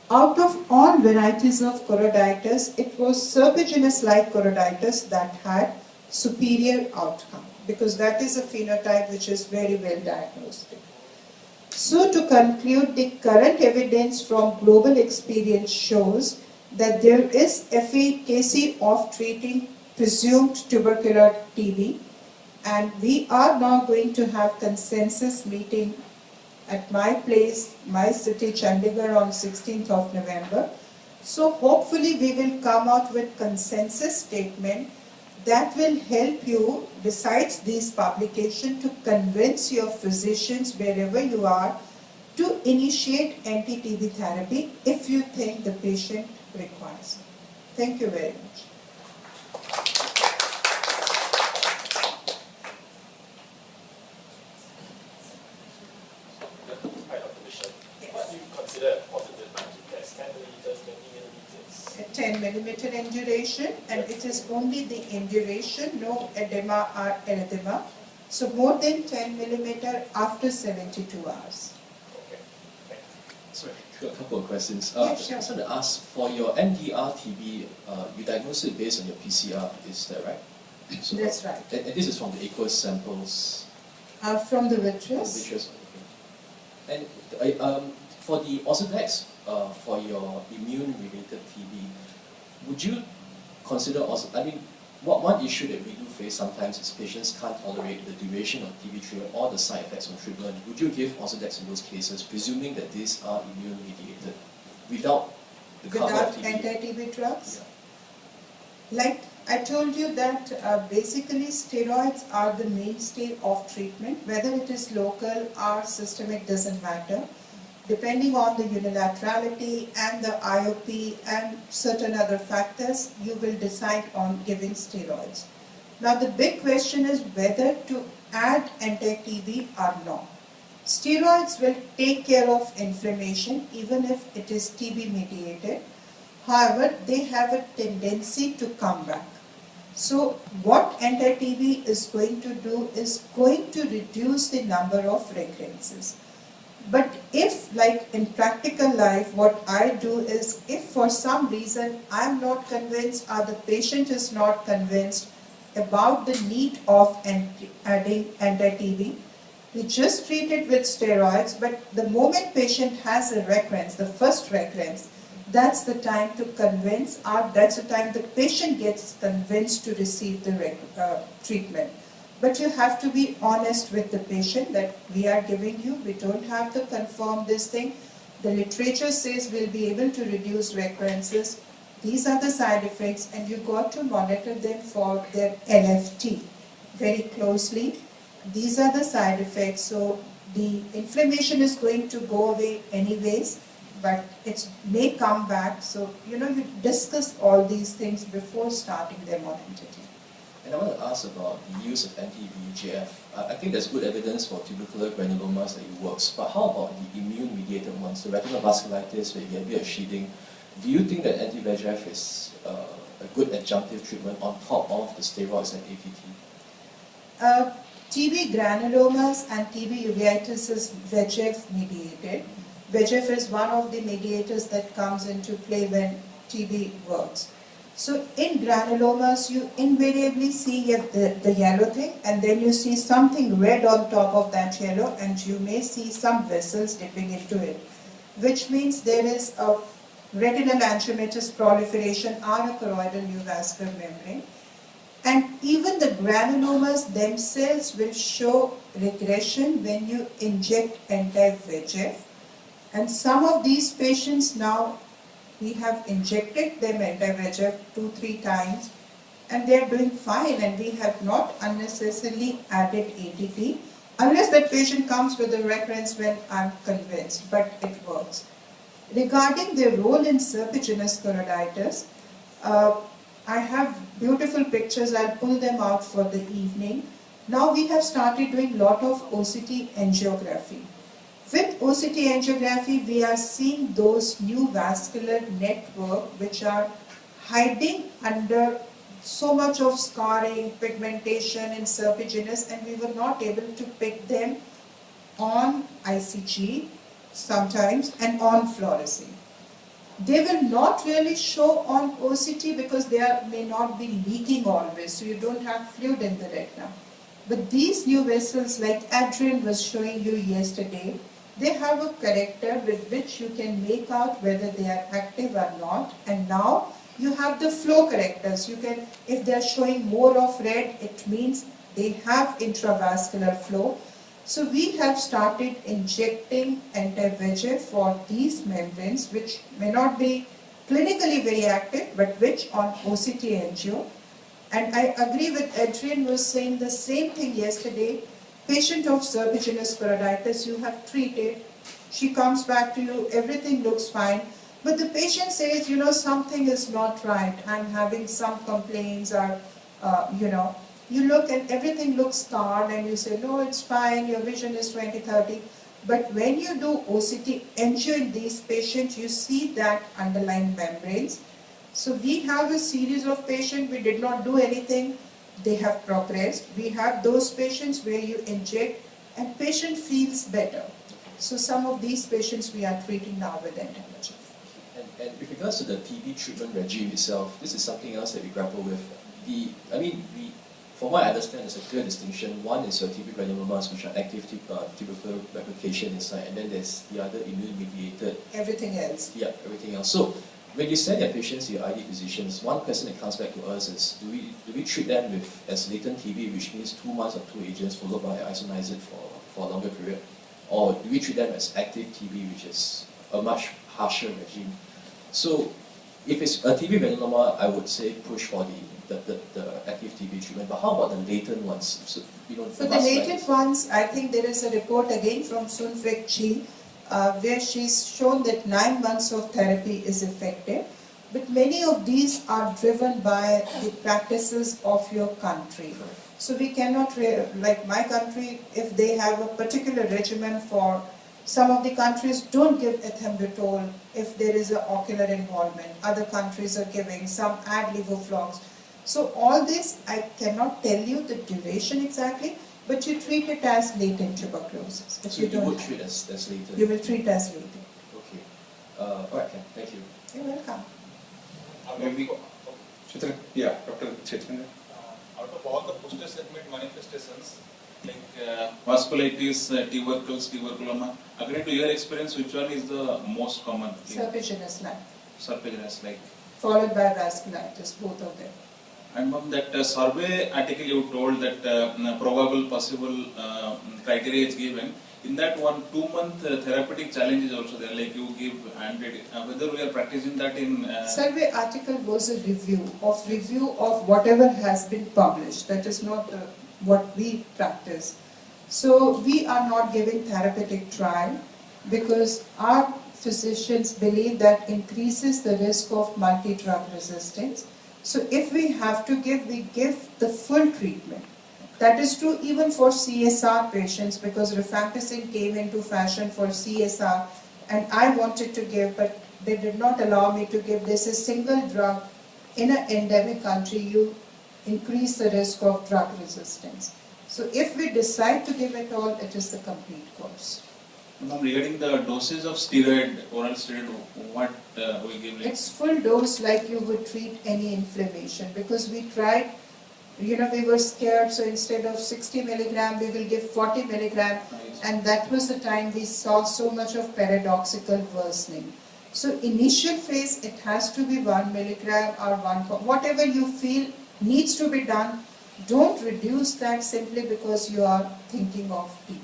Out of all varieties of choroiditis, it was serpiginous-like choroiditis that had superior outcome, because that is a phenotype which is very well diagnosed. So to conclude, the current evidence from global experience shows that there is efficacy of treating presumed tubercular TB, and we are now going to have consensus meeting at my place, my city, Chandigarh, on 16th of November. So hopefully we will come out with consensus statement that will help you, besides these publications, to convince your physicians wherever you are to initiate anti-TB therapy if you think the patient requires it. Thank you very much. Hi, Dr. Vishali. Yes. What do you consider a positive multiplex? 10 millimeters, 20 millimeters? 10 millimeter induration, and it is only the induration, no edema or erythema. So more than 10 millimeter after 72 hours. Okay, thanks. Sorry, got a couple of questions. Yeah, sure. I just want to ask, for your NDR-TB, you diagnose it based on your PCR, is that right? So, That's right. And this is from the aqueous samples? From the vitreous. Vitreous, okay. And for the Osidex, for your immune-related TB, would you consider also, I mean, one issue that we do face sometimes is patients can't tolerate the duration of TB treatment or the side effects of treatment. Would you give Osidex in those cases, presuming that these are immune-mediated, without the cover of TB? Anti-TB drugs? Yeah. Like I told you that basically steroids are the mainstay of treatment, whether it is local or systemic doesn't matter. Depending on the unilaterality and the IOP and certain other factors, you will decide on giving steroids. Now the big question is whether to add anti-TB or not. Steroids will take care of inflammation even if it is TB mediated. However, they have a tendency to come back. So what anti-TB is going to do is going to reduce the number of recurrences. But if, like in practical life, what I do is, if for some reason I'm not convinced or the patient is not convinced about the need of adding anti-TB, we just treat it with steroids, but the moment patient has a recurrence, the first recurrence, that's the time to convince, or that's the time the patient gets convinced to receive the treatment. But you have to be honest with the patient that we are giving you, we don't have to confirm this thing. The literature says we'll be able to reduce recurrences. These are the side effects, and you got to monitor them for their LFT very closely. These are the side effects. So the inflammation is going to go away anyways, but it may come back. So, you discuss all these things before starting them on NTT. And I want to ask about the use of anti-VEGF. I think there's good evidence for tubercular granulomas that it works, but how about the immune-mediated ones, the retinal vasculitis where you get a bit of sheathing? Do you think that anti-VEGF is a good adjunctive treatment on top of the steroids and ATT? TB granulomas and TB uveitis is VEGF mediated. VEGF is one of the mediators that comes into play when TB works. So in granulomas, you invariably see the yellow thing, and then you see something red on top of that yellow, and you may see some vessels dipping into it, which means there is a retinal angiomatous proliferation on a choroidal neovascular membrane. And even the granulomas themselves will show regression when you inject anti-VEGF. And some of these patients now, we have injected them anti-VEGF 2-3 times, and they are doing fine, and we have not unnecessarily added ATT, unless that patient comes with a recurrence when I'm convinced, but it works. Regarding their role in serpiginous choroiditis, I have beautiful pictures, I'll pull them out for the evening. Now we have started doing a lot of OCT angiography. With OCT angiography, we are seeing those new vascular network which are hiding under so much of scarring, pigmentation in serpiginous, and we were not able to pick them on ICG sometimes and on fluorescein. They will not really show on OCT because they may not be leaking always, so you don't have fluid in the retina. But these new vessels, like Adrian was showing you yesterday, they have a corrector with which you can make out whether they are active or not. And now you have the flow correctors. You can, if they are showing more of red, it means they have intravascular flow. So we have started injecting anti-VEGF for these membranes, which may not be clinically very active, but which on OCT angio. And I agree with Adrian was saying the same thing yesterday. Patient of serpiginous choroiditis you have treated, she comes back to you, everything looks fine, but the patient says, something is not right, I'm having some complaints, or, you look and everything looks scarred and you say, no, it's fine, your vision is 20/30. But when you do OCT angio in these patients, you see that underlying membranes. So we have a series of patients, we did not do anything, they have progressed. We have those patients where you inject and patient feels better. So some of these patients we are treating now with anti-VEGF. And with regards to the TB treatment regime itself, this is something else that we grapple with. From what I understand, there's a clear distinction. One is your TB granulomas, which are active tubercular replication inside, and then there's the other immune-mediated. Everything else. Yeah, everything else. So when you send your patients to your ID physicians, one question that comes back to us is, do we treat them with as latent TB, which means 2 months of 2 agents followed by isoniazid for a longer period, or do we treat them as active TB, which is a much harsher regime? So if it's a TB granuloma, I would say push for the active TB treatment. But how about the latent ones? So, for the latent ones, I think there is a report again from Sunfek Chi, where she's shown that 9 months of therapy is effective. but many of these are driven by the practices of your country. So we cannot, like my country, if they have a particular regimen for, some of the countries don't give ethambutol if there is an ocular involvement. Other countries are giving, some add levoflox. So all this, I cannot tell you the duration exactly, but you treat it as latent tuberculosis. If So you you don't would have treat it. as later? You will treat as latent. Okay. Alright, thank you. You're welcome. Maybe. Chaitanya? Yeah, Dr. Chaitanya. Out of all the poster segment manifestations, like vasculitis, tuberculosis, tuberculoma, according to your experience, which one is the most common? Serpiginous line, Serpiginous, like. followed by vasculitis, both of them. And ma'am, that survey article you told that probable possible criteria is given. In that 1-2 month therapeutic challenge is also there, like you give whether we are practicing that in. Survey article was a review of whatever has been published. That is not what we practice. So we are not giving therapeutic trial because our physicians believe that increases the risk of multi-drug resistance. So if we have to give, we give the full treatment. That is true even for CSR patients because rifampicin came into fashion for CSR and I wanted to give, but they did not allow me to give. This is single drug. In an endemic country, you increase the risk of drug resistance. So if we decide to give it all, it is the complete course. Ma'am, regarding the dosage of steroid, oral steroid, what we give? Like? It's full dose like you would treat any inflammation because we tried, we were scared, so instead of 60 milligram, we will give 40 milligram, and that was the time we saw so much of paradoxical worsening. So initial phase, it has to be 1 milligram or whatever you feel needs to be done. Don't reduce that simply because you are thinking of TB.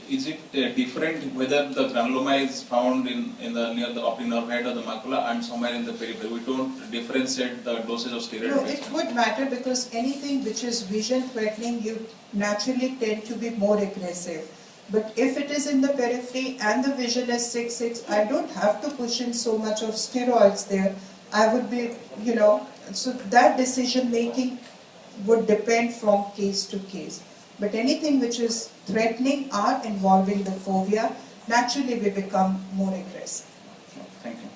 Is it different whether the granuloma is found in the near the optic nerve head or the macula and somewhere in the periphery? We don't differentiate the dosage of steroid. No, it would matter because anything which is vision threatening, you naturally tend to be more aggressive. But if it is in the periphery and the vision is 6/6, I don't have to push in so much of steroids there. I would be, so that decision making would depend from case to case. But anything which is threatening or involving the fovea, naturally we become more aggressive. Thank you.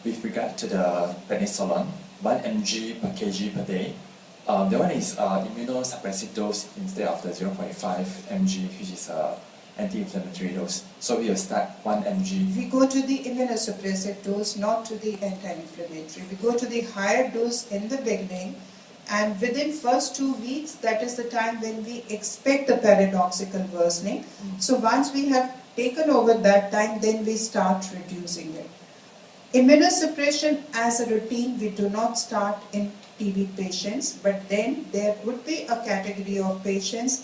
With regard to the prednisolone, 1 mg per kg per day, the one is immunosuppressive dose instead of the 0.5 mg, which is anti-inflammatory dose. So we will start 1 mg. We go to the immunosuppressive dose, not to the anti-inflammatory. We go to the higher dose in the beginning, and within first 2 weeks, that is the time when we expect the paradoxical worsening. So once we have taken over that time, then we start reducing it. Immunosuppression as a routine, we do not start in TB patients, but then there would be a category of patients,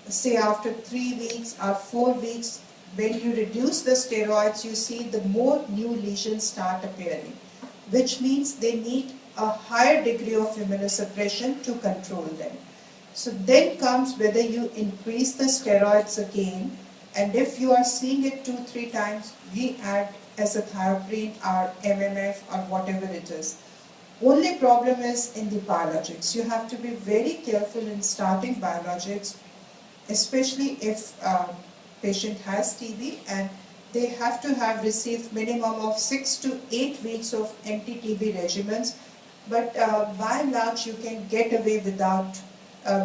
say after 3 weeks or 4 weeks, when you reduce the steroids, you see the more new lesions start appearing, which means they need a higher degree of immunosuppression to control them. So then comes whether you increase the steroids again, and if you are seeing it 2-3 times, we add azathioprine or MMF or whatever it is. Only problem is in the biologics. You have to be very careful in starting biologics, especially if patient has TB and they have to have received minimum of 6 to 8 weeks of anti-TB regimens. But by and large, you can get away without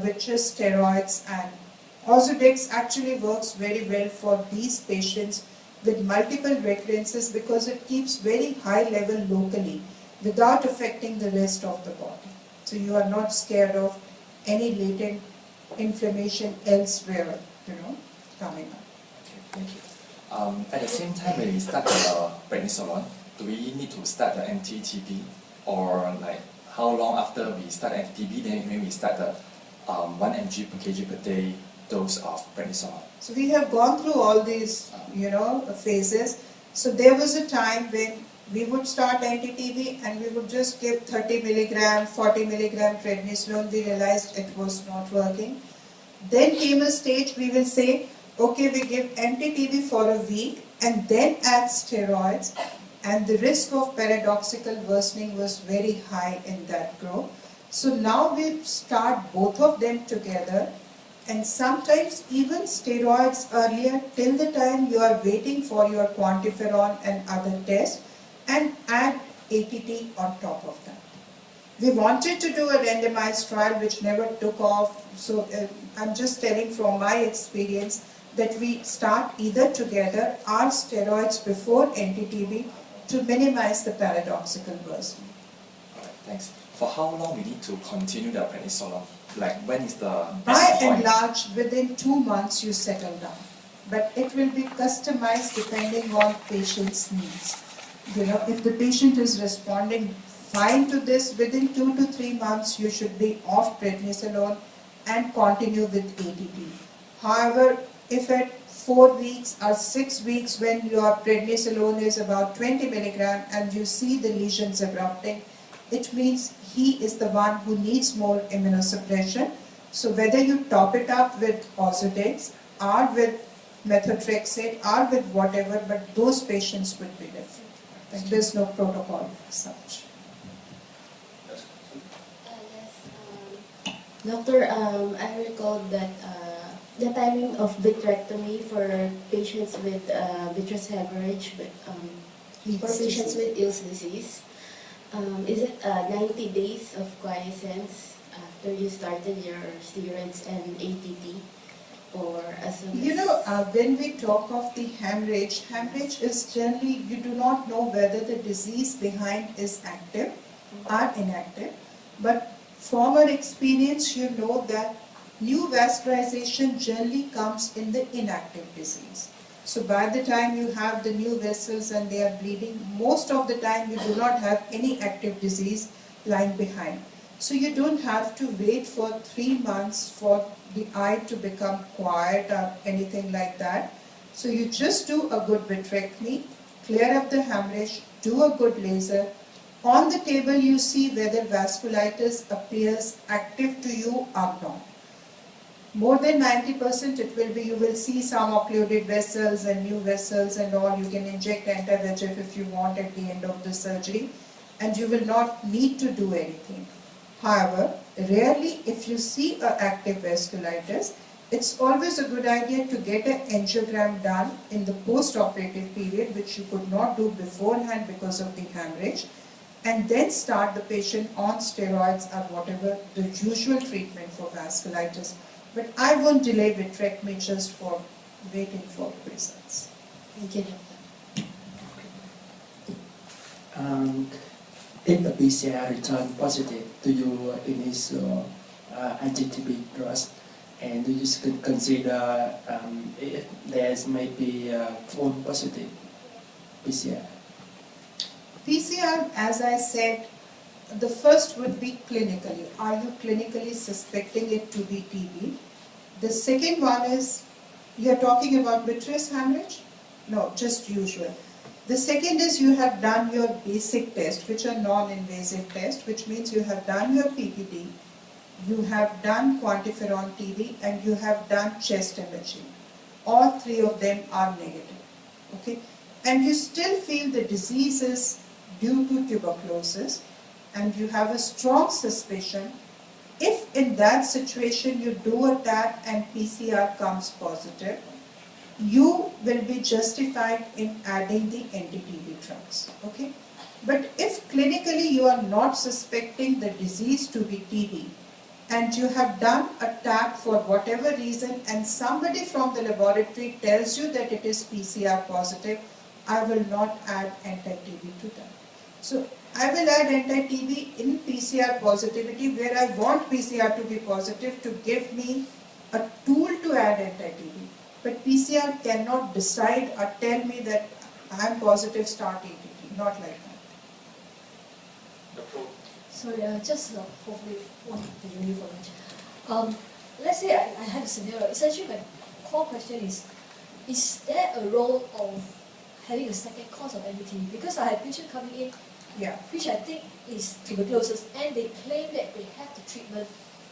with just steroids, and Ozurdex actually works very well for these patients with multiple recurrences because it keeps very high level locally without affecting the rest of the body. So you are not scared of any latent inflammation elsewhere, coming up. Okay, thank you. At the same time, when we start the prednisolone, do we need to start the anti-TB, or like how long after we start anti-TB, then when we start the 1 mg per kg per day dose of prednisolone? So we have gone through all these, phases. So there was a time when we would start anti-TB and we would just give 30 milligram, 40 milligram prednisolone. We realized it was not working. Then came a stage we will say, okay, we give anti-TB for a week and then add steroids, and the risk of paradoxical worsening was very high in that group. So now we start both of them together, and sometimes even steroids earlier till the time you are waiting for your quantiferon and other tests, and add ATT on top of that. We wanted to do a randomized trial which never took off, so I'm just telling from my experience that we start either together or steroids before anti-TB to minimize the paradoxical worsening. Alright, thanks. For how long we need to continue the prednisolone? Like when is the By end point? and large, within 2 months you settle down. But it will be customized depending on patient's needs. You know, if the patient is responding fine to this, within 2 to 3 months you should be off prednisolone and continue with ATT. However, if at 4 weeks or 6 weeks when your prednisolone is about 20 milligram and you see the lesions erupting, it means he is the one who needs more immunosuppression. So whether you top it up with Ozurdex or with methotrexate or with whatever, but those patients would be different. Like there's no protocol as such. Doctor, I recall that the timing of vitrectomy for patients with vitreous hemorrhage, for patients with Eales disease, is it 90 days of quiescence after you started your steroids and ATT, or as soon as... You know, when we talk of the hemorrhage is generally, you do not know whether the disease behind is active or inactive, but from our experience, you know that new vascularization generally comes in the inactive disease. So by the time you have the new vessels and they are bleeding, most of the time you do not have any active disease lying behind. So you don't have to wait for 3 months for the eye to become quiet or anything like that. So you just do a good vitrectomy, clear up the hemorrhage, do a good laser. On the table you see whether vasculitis appears active to you or not. More than 90% it will be, you will see some occluded vessels and new vessels and all. You can inject anti-VEGF if you want at the end of the surgery, and you will not need to do anything. However, rarely if you see an active vasculitis, it's always a good idea to get an angiogram done in the post-operative period, which you could not do beforehand because of the hemorrhage, and then start the patient on steroids or whatever the usual treatment for vasculitis. But I won't delay vitrectomy just for waiting for results. Thank you, Doctor. If the PCR return positive to your initial anti-TB drugs, and do you consider if there's maybe a false positive PCR? PCR, as I said, the first would be clinically. Are you clinically suspecting it to be TB? The second one is, you're talking about vitreous hemorrhage? No, just usual. The second is you have done your basic test, which are non-invasive test, which means you have done your PPD, you have done quantiferon TB, and you have done chest imaging. All 3 of them are negative. Okay? And you still feel the disease is due to tuberculosis, and you have a strong suspicion. If in that situation you do a TAT and PCR comes positive, you will be justified in adding the anti-TB drugs. Okay? But if clinically you are not suspecting the disease to be TB, and you have done a TAT for whatever reason, and somebody from the laboratory tells you that it is PCR positive, I will not add anti-TB to that. So I will add anti-TB in PCR positivity where I want PCR to be positive to give me a tool to add anti-TB. But PCR cannot decide or tell me that I am positive, start ATT. Not like that. Sorry, just hopefully one thing you for let's say I have a scenario. Essentially, my core question is there a role of having a second cause of anti-TB? Because I have patient coming in, Yeah. which I think is tuberculosis, and they claim that they had the treatment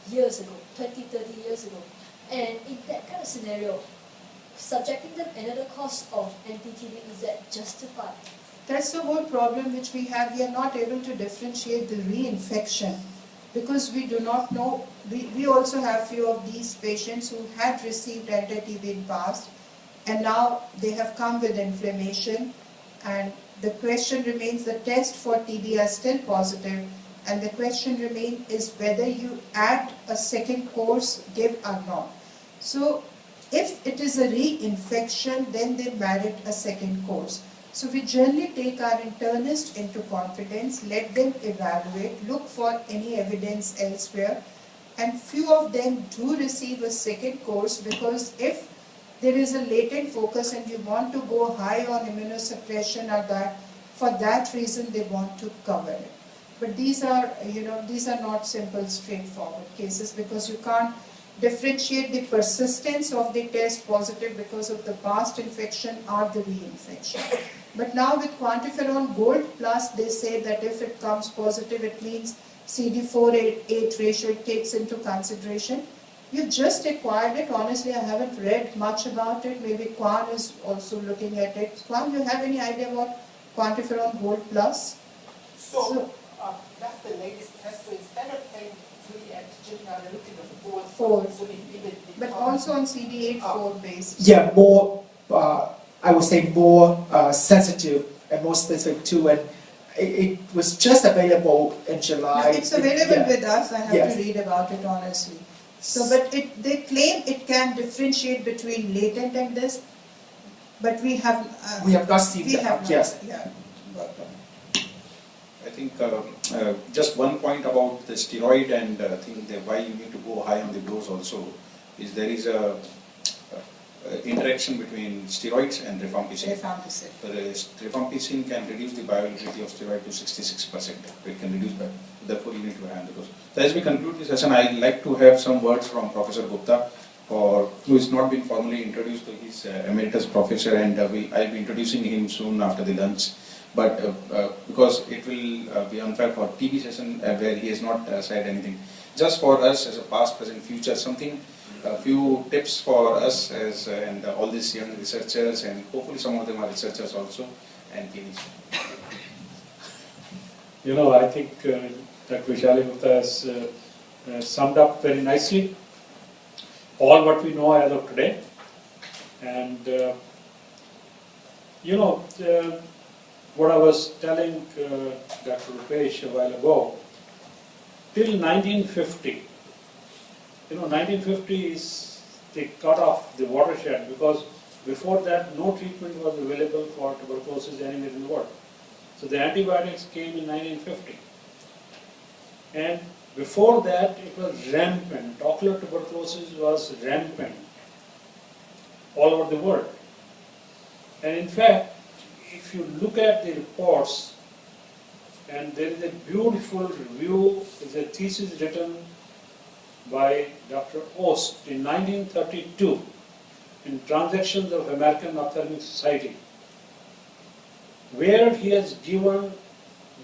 years ago, 20, 30 years ago. And in that kind of scenario, subjecting them another course of anti-TB, is that justified? That's the whole problem which we have. We are not able to differentiate the reinfection because we do not know. We also have few of these patients who had received anti-TB in past and now they have come with inflammation, and the question remains, the test for TB are still positive, and the question remains is whether you add a second course, give or not. So if it is a reinfection, then they merit a second course. So we generally take our internist into confidence, let them evaluate, look for any evidence elsewhere, and few of them do receive a second course because if there is a latent focus and you want to go high on immunosuppression or that, for that reason they want to cover it. But these are, these are not simple, straightforward cases because you can't differentiate the persistence of the test positive because of the past infection or the reinfection. But now with quantiferon gold plus, they say that if it comes positive, it means CD4-8 ratio takes into consideration. You just acquired it. Honestly, I haven't read much about it. Maybe Kwan is also looking at it. Kwan, you have any idea about quantiferon gold plus? So that's the latest test. So instead of paying 3 antigen, now they're looking at 4. So but also on CD8-4 based. Yeah, more, I would say more sensitive and more specific too. And it was just available in July. No, it's available with us. I have to read about it honestly. So, but they claim it can differentiate between latent and this, but we have not seen that. Yes. Yeah. I think just one point about the steroid and I think why you need to go high on the dose also is there is a interaction between steroids and rifampicin. Rifampicin can reduce the bioavailability of steroid to 66%. It can reduce that. Therefore, you need to have the dose. So as we conclude this session, I'd like to have some words from Professor Gupta, who has not been formally introduced to his emeritus professor, and I'll be introducing him soon after the lunch. But because it will be unfair for TB session where he has not said anything. Just for us as a past, present, future, something, a few tips for us as and all these young researchers, and hopefully some of them are researchers also, and clinicians. I think that Vishali Gupta has summed up very nicely all what we know as of today. And what I was telling Dr. Rupesh a while ago, till 1950, 1950 is the cutoff, the watershed, because before that no treatment was available for tuberculosis anywhere in the world. So the antibiotics came in 1950. And before that it was rampant. Ocular tuberculosis was rampant all over the world. And in fact, if you look at the reports, and there is a beautiful review, is a thesis written by Dr. Ost in 1932 in Transactions of American Ophthalmic Society, where he has given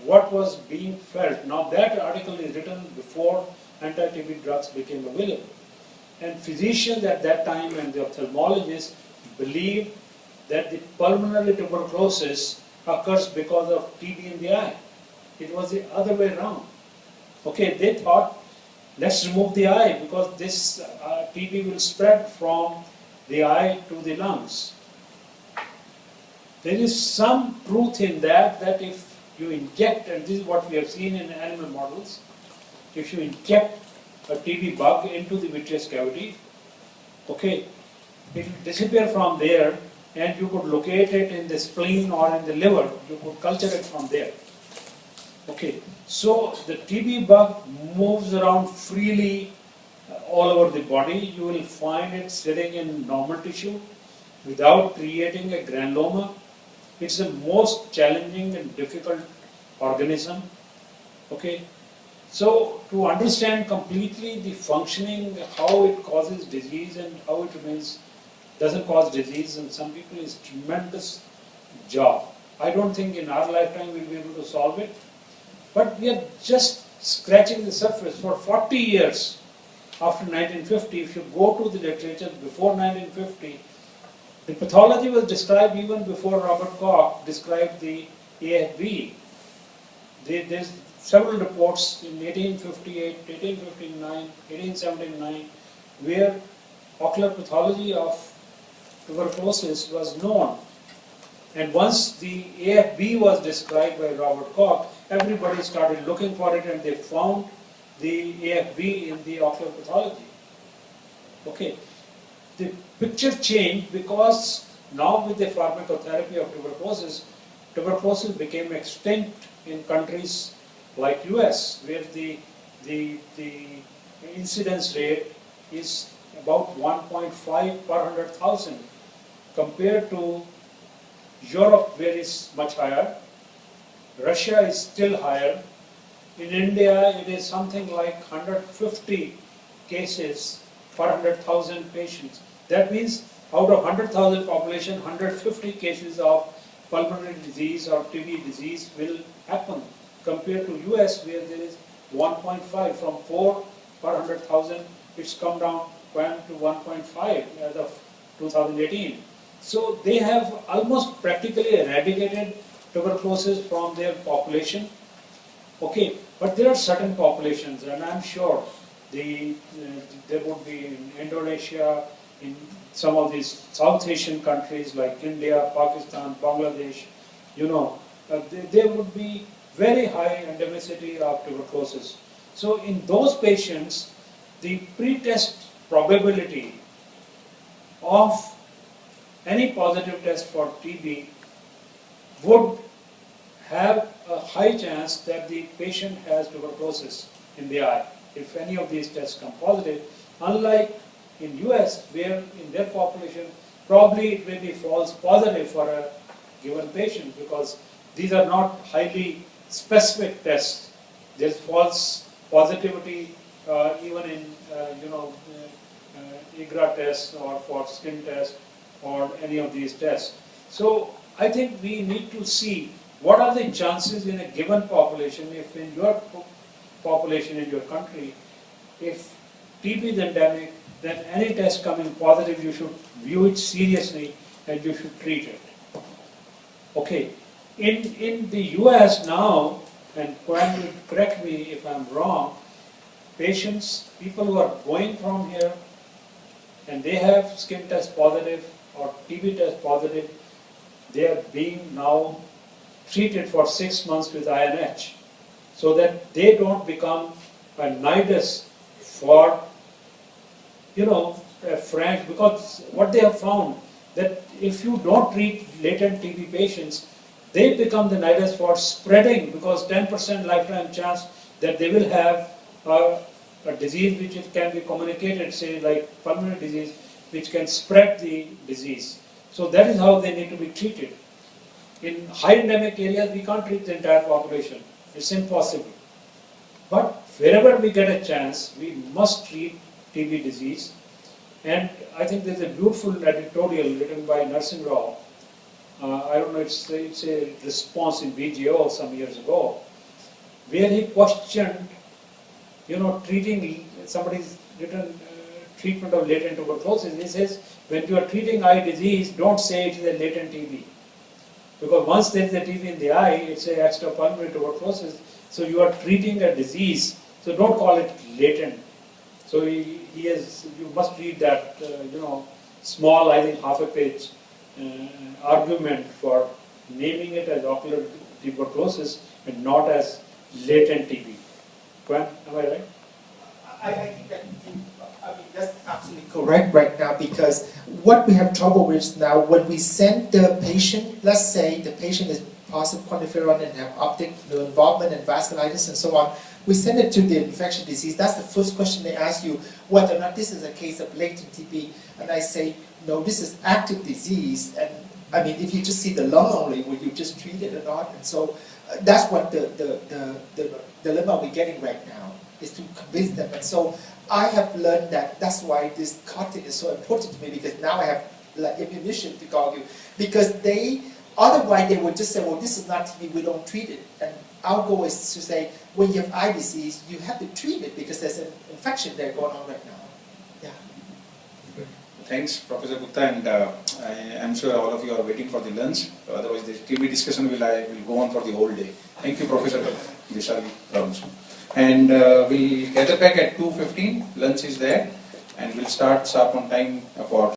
what was being felt. Now that article is written before anti-TB drugs became available. And physicians at that time and the ophthalmologists believed that the pulmonary tuberculosis occurs because of TB in the eye. It was the other way around. Okay, they thought, let's remove the eye because this TB will spread from the eye to the lungs. There is some truth in that, that if you inject, and this is what we have seen in animal models, if you inject a TB bug into the vitreous cavity, okay, it will disappear from there, and you could locate it in the spleen or in the liver. You could culture it from there. Okay, so the TB bug moves around freely all over the body. You will find it sitting in normal tissue without creating a granuloma. It's the most challenging and difficult organism. Okay, so to understand completely the functioning, how it causes disease and how it doesn't cause disease, and some people, is tremendous job. I don't think in our lifetime we'll be able to solve it, but we are just scratching the surface. For 40 years after 1950, if you go to the literature before 1950, The pathology was described even before Robert Koch described the AFB. There's several reports in 1858, 1859, 1879 where ocular pathology of tuberculosis was known. And once the AFB was described by Robert Koch, everybody started looking for it and they found the AFB in the ocular pathology. Okay, the picture changed because now with the pharmacotherapy of tuberculosis, tuberculosis became extinct in countries like US, where the incidence rate is about 1.5 per 100,000 compared to Europe, where it's much higher. Russia is still higher. In India, it is something like 150 cases per 100,000 patients. That means out of 100,000 population, 150 cases of pulmonary disease or TB disease will happen, compared to US, where there is 1.5. From 4 per 100,000, it's come down to 1.5 as of 2018. So they have almost practically eradicated tuberculosis from their population. Okay, but there are certain populations, and I'm sure there would be in Indonesia, in some of these South Asian countries like India, Pakistan, Bangladesh, there would be very high endemicity of tuberculosis. So in those patients, the pre-test probability of any positive test for TB would have a high chance that the patient has tuberculosis in the eye if any of these tests come positive, unlike in US, where in their population probably it may be false positive for a given patient, because these are not highly specific tests. There's false positivity even in IGRA tests or for skin test or any of these tests. So I think we need to see what are the chances in a given population, if in your population in your country, if TB is endemic, then any test coming positive, you should view it seriously and you should treat it. Okay, in the US now, and Kwan will correct me if I'm wrong, patients, people who are going from here and they have skin test positive or TB test positive, they are being now treated for 6 months with INH, so that they don't become a nidus for, a friend, because what they have found, that if you don't treat latent TB patients, they become the nidus for spreading, because 10% lifetime chance that they will have a disease which can be communicated, say like pulmonary disease, which can spread the disease. So that is how they need to be treated. In high endemic areas, we can't treat the entire population. It's impossible. But wherever we get a chance, we must treat TB disease. And I think there's a beautiful editorial written by Narsingh Rao. I don't know, it's a response in BGO some years ago, where he questioned, treating, somebody's written treatment of latent tuberculosis. He says, when you are treating eye disease, don't say it is a latent TB. Because once there is a TB in the eye, it's an extrapulmonary tuberculosis, so you are treating a disease, so don't call it latent. So you must read that, small, I think half a page argument for naming it as ocular tuberculosis and not as latent TB. Gwen, am I right? I think that that's absolutely correct right now, because what we have trouble with now, when we send the patient, let's say the patient is positive quantiferon and have optic nerve involvement and vasculitis and so on, we send it to the infectious disease. That's the first question they ask you, whether or not this is a case of latent TB. And I say, no, this is active disease. And I mean, if you just see the lung only, will you just treat it or not? And so that's what the dilemma we're getting right now, is to convince them. And so I have learned that that's why this content is so important to me, because now I have like ammunition to call you, because otherwise they would just say, well, this is not TB, we don't treat it. And our goal is to say, when you have eye disease, you have to treat it because there's an infection there going on right now. Yeah. Thanks, Professor Gupta, and I am sure all of you are waiting for the lunch. Otherwise, the TB discussion will go on for the whole day. Thank you, Professor Vishali. And we'll gather back at 2:15. Lunch is there, and we'll start sharp on time for